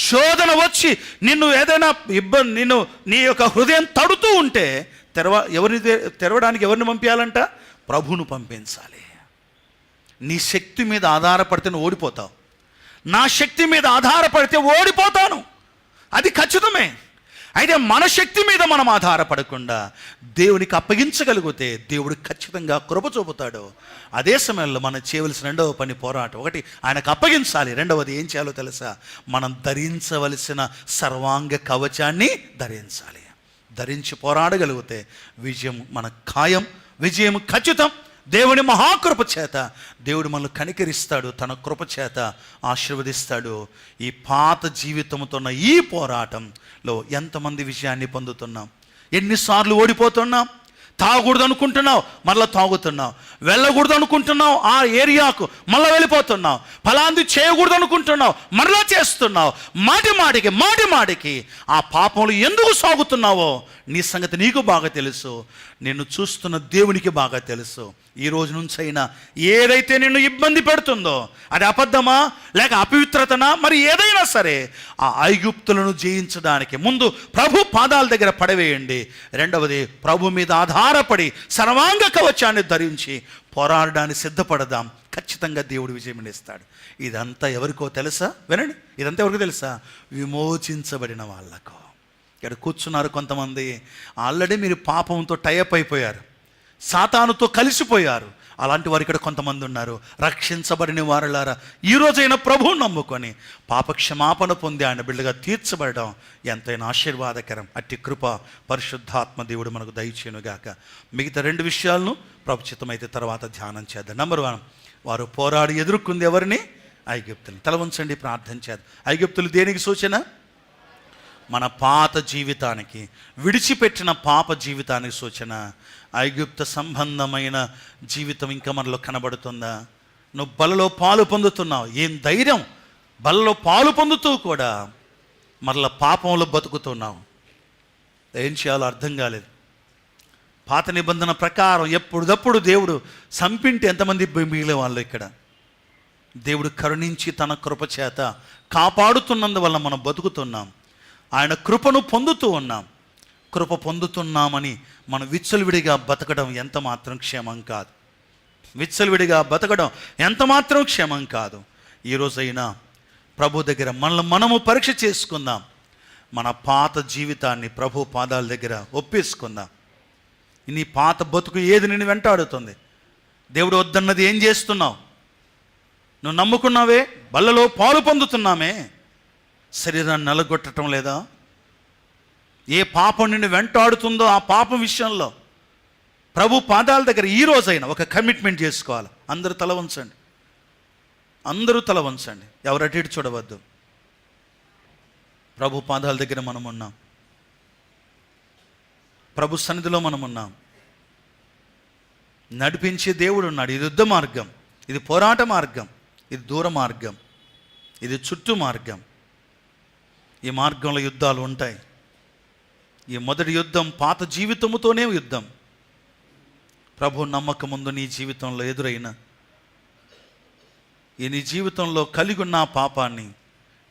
శోధన వచ్చి నిన్ను ఏదైనా ఇబ్బంది, నీ యొక్క హృదయం తడుతూ ఉంటే తెరవడానికి ఎవరిని పంపించాలంట? ప్రభువును పంపించాలి. నీ శక్తి మీద ఆధారపడితే నువ్వు ఓడిపోతావు. నా శక్తి మీద ఆధారపడితే ఓడిపోతాను, అది ఖచ్చితమే. అయితే మన శక్తి మీద మనం ఆధారపడకుండా దేవునికి అప్పగించగలిగితే దేవుడు ఖచ్చితంగా కృప చూపుతాడు. అదే సమయంలో మనం చేయవలసిన రెండవ పని పోరాటం. ఒకటి, ఆయనకు అప్పగించాలి. రెండవది ఏం చేయాలో తెలుసా? మనం ధరించవలసిన సర్వాంగ కవచాన్ని ధరించాలి. ధరించి పోరాడగలిగితే విజయం మన ఖాయం, విజయం ఖచ్చితం. దేవుని మహాకృప చేత దేవుడు మనల్ని కనికరిస్తాడు, తన కృప చేత ఆశీర్వదిస్తాడు. ఈ పాత జీవితంతో ఉన్న ఈ పోరాటంలో ఎంతమంది విజయాన్ని పొందుతున్నాం? ఎన్నిసార్లు ఓడిపోతున్నాం? తాగకూడదు అనుకుంటున్నావు, మళ్ళీ తాగుతున్నావు. వెళ్ళకూడదు అనుకుంటున్నావు, ఆ ఏరియాకు మళ్ళీ వెళ్ళిపోతున్నావు. ఫలాంది చేయకూడదు అనుకుంటున్నావు, మరలా చేస్తున్నావు. మాటికి ఆ పాపంలో ఎందుకు సాగుతున్నావో నీ సంగతి నీకు బాగా తెలుసు, నిన్ను చూస్తున్న దేవునికి బాగా తెలుసు. ఈ రోజు నుంచైనా ఏదైతే నిన్ను ఇబ్బంది పెడుతుందో, అది అబద్ధమా లేక అపవిత్రతనా, మరి ఏదైనా సరే ఆ ఐగుప్తులను జయించడానికి ముందు ప్రభు పాదాల దగ్గర పడవేయండి. రెండవది, ప్రభు మీద ఆధారపడి సర్వాంగ కవచాన్ని ధరించి పోరాడడానికి సిద్ధపడదాం. ఖచ్చితంగా దేవుడు విజయం ఇస్తాడు. ఇదంతా ఎవరికో తెలుసా? వినండి, ఇదంతా ఎవరికో తెలుసా? విమోచించబడిన వాళ్ళకు. ఇక్కడ కూర్చున్నారు కొంతమంది, ఆల్రెడీ మీరు పాపంతో టైఅప్ అయిపోయారు, సాతానుతో కలిసిపోయారు. అలాంటి వారు ఇక్కడ కొంతమంది ఉన్నారు. రక్షించబడిన వారులారా, ఈ రోజైనా ప్రభువుని నమ్ముకొని పాపక్షమాపణ పొంది ఆయన బిడ్డగా తీర్చబడడం ఎంతైనా ఆశీర్వాదకరం. అట్టి కృప పరిశుద్ధాత్మ దేవుడు మనకు దయచేయునుగాక. మిగతా 2 విషయాలను ప్రభుచితమైతే తర్వాత ధ్యానం చేద్దాం. నంబర్ 1, వారు పోరాడి ఎదుర్కొంది ఎవరిని? ఐగుప్తులు. తల వంచండి, ప్రార్థన చేద్దాం. ఐగుప్తులు దేనికి సూచన? మన పాత జీవితానికి, విడిచిపెట్టిన పాప జీవితానికి సూచన. ఐగుప్త సంబంధమైన జీవితం ఇంకా మనలో కనబడుతుందా? నువ్వు బలలో పాలు పొందుతున్నావు, ఏం ధైర్యం! బలలో పాలు పొందుతూ కూడా మరలా పాపంలో బతుకుతున్నావు. ఏం చేయాలో అర్థం కాలేదు. పాత నిబంధన ప్రకారం ఎప్పుడప్పుడు దేవుడు సంపింటి ఎంతమంది మిగిలే వాళ్ళు ఇక్కడ. దేవుడు కరుణించి తన కృప చేత కాపాడుతున్నందువల్ల మనం బతుకుతున్నాం. ఆయన కృపను పొందుతూ ఉన్నాం. కృప పొందుతున్నామని మనం విచ్చలవిడిగా బతకడం ఎంత మాత్రం క్షేమం కాదు. విచ్చలవిడిగా బతకడం ఎంత మాత్రం క్షేమం కాదు. ఈరోజైనా ప్రభు దగ్గర మనము పరీక్ష చేసుకుందాం. మన పాత జీవితాన్ని ప్రభు పాదాల దగ్గర ఒప్పేసుకుందాం. నీ పాత బతుకు ఏది నిన్ను వెంటాడుతుంది? దేవుడు వద్దన్నది ఏం చేస్తున్నావు? నువ్వు నమ్ముకున్నావే, బల్లలో పాలు పొందుతున్నామే, శరీరాన్ని నలగొట్టడం లేదా? ఏ పాపం నిన్ను వెంటాడుతుందో ఆ పాపం విషయంలో ప్రభు పాదాల దగ్గర ఈ రోజైనా ఒక కమిట్మెంట్ చేసుకోవాలి. అందరూ తల వంచండి, అందరూ తల వంచండి, ఎవరు అటు ఇటు చూడవద్దు. ప్రభు పాదాల దగ్గర మనం ఉన్నాం, ప్రభు సన్నిధిలో మనం ఉన్నాం. నడిపించే దేవుడు ఉన్నాడు. ఇది యుద్ధ మార్గం, ఇది పోరాట మార్గం, ఇది దూర మార్గం, ఇది చుట్టూ మార్గం. ఈ మార్గంలో యుద్ధాలు ఉంటాయి. ఈ మొదటి యుద్ధం పాత జీవితముతోనే యుద్ధం. ప్రభు నమ్మకం ముందు నీ జీవితంలో ఎదురైన నీ జీవితంలో కలిగి ఉన్న ఆ పాపాన్ని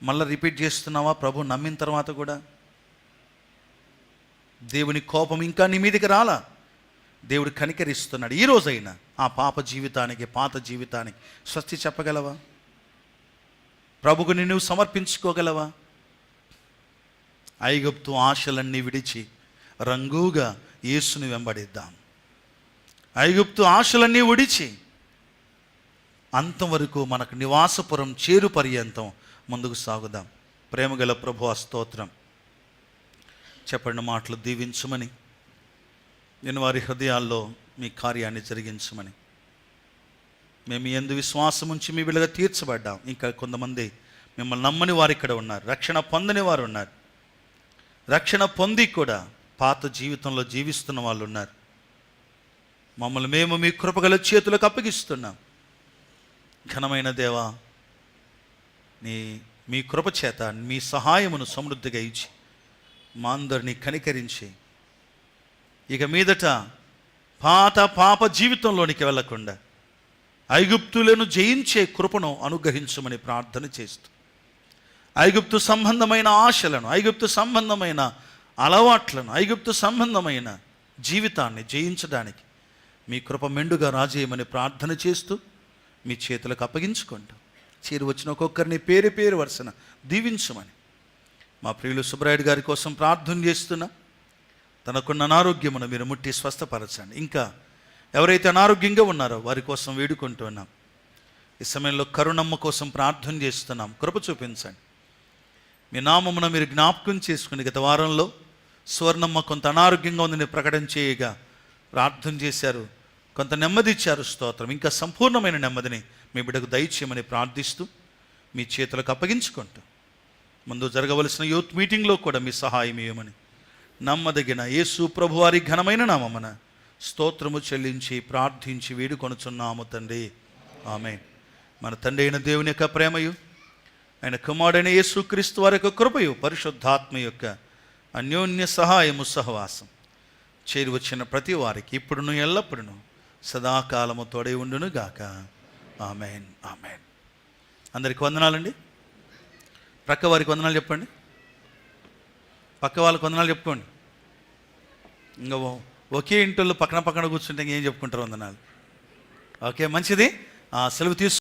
మళ్ళీ రిపీట్ చేస్తున్నావా? ప్రభు నమ్మిన తర్వాత కూడా దేవుని కోపం ఇంకా నీ మీదకి రాలా. దేవుడు కనికరిస్తున్నాడు. ఈ రోజైనా ఆ పాప జీవితానికి, పాత జీవితానికి స్వస్తి చెప్పగలవా? ప్రభుకు నిన్ను సమర్పించుకోగలవా? ఐగుప్తు ఆశలన్నీ విడిచి రంగుగా యేసుని వెంబడిద్దాం. ఐగుప్తు ఆశలన్నీ విడిచి అంతవరకు మనకు నివాసపురం చేరు పర్యంతం ముందుకు సాగుదాం. ప్రేమగల ప్రభువా స్తోత్రం. చెప్పండి మాటలు దీవించుమని, నేను వారి హృదయాల్లో మీ కార్యాన్ని జరిగించమని. మేము ఎందు విశ్వాసం ఉంచి మీ బిడ్డగా తీర్చబడ్డాం. ఇంకా కొంతమంది మిమ్మల్ని నమ్మని వారు ఇక్కడ ఉన్నారు, రక్షణ పొందని వారు ఉన్నారు, రక్షణ పొంది కూడా పాత జీవితంలో జీవిస్తున్న వాళ్ళు ఉన్నారు. మమ్మల్ని మేము మీ కృపగల చేతులకు అప్పగిస్తున్నాం. ఘనమైన దేవా, మీ కృప చేత మీ సహాయమును సమృద్ధిగా ఇచ్చి మా అందరినీ కనికరించి ఇక మీదట పాత పాప జీవితంలోనికి వెళ్లకుండా ఐగుప్తులను జయించే కృపను అనుగ్రహించమని ప్రార్థన చేస్తూ, ఐగుప్తు సంబంధమైన ఆశలను, ఐగుప్తు సంబంధమైన అలవాట్లను, ఐగుప్తు సంబంధమైన జీవితాన్ని జయించడానికి మీ కృప మెండుగా రాజేయమని ప్రార్థన చేస్తూ మీ చేతులకు అప్పగించుకుంటాం. చేరి వచ్చిన ఒక్కొక్కరిని పేరు పేరు వరుసన దీవించమని మా ప్రియులు సుబ్రాయుడు గారి కోసం ప్రార్థన చేస్తున్నా. తనకున్న అనారోగ్యమును మీరు ముట్టి స్వస్థపరచండి. ఇంకా ఎవరైతే అనారోగ్యంగా ఉన్నారో వారి కోసం వేడుకుంటున్నాం. ఈ సమయంలో కరుణమ్మ కోసం ప్రార్థన చేస్తున్నాం. కృప చూపించండి. మీ నామమున మీరు జ్ఞాపకం చేసుకుని గత వారంలో స్వర్ణమ్మ కొంత అనారోగ్యంగా ఉందని ప్రకటన చేయగా ప్రార్థన చేశారు, కొంత నెమ్మది ఇచ్చారు. స్తోత్రం. ఇంకా సంపూర్ణమైన నెమ్మదిని మీ బిడ్డకు దయచేయమని ప్రార్థిస్తూ మీ చేతులకు అప్పగించుకుంటూ ముందు జరగవలసిన యూత్ మీటింగ్లో కూడా మీ సహాయం ఇవ్వమని నమ్మదగిన యేసు ప్రభు వారి ఘనమైన నామమున స్తోత్రము చెల్లించి ప్రార్థించి వేడుకొనుచున్నాము తండ్రి. ఆమేన్. మన తండ్రి అయిన దేవుని యొక్క ప్రేమయు, ఆయన కుమారుడైన యేసుక్రీస్తు వారి యొక్క కృపయు, పరిశుద్ధాత్మ యొక్క అన్యోన్య సహాయము సహవాసం చేరి వచ్చిన ప్రతి వారికి ఇప్పుడును ఎల్లప్పుడూ సదాకాలము తోడై ఉండును గాక. Amen, amen. అందరికి వందనాలండి. ప్రక్క వారికి వందనాలు చెప్పండి. పక్క వాళ్ళకి వందనాలు చెప్పుకోండి. ఇంకా ఒకే ఇంట్లో పక్కన పక్కన కూర్చుంటే ఇంకేం చెప్పుకుంటారు వందనాలు. ఓకే, మంచిది. సెలవు తీసు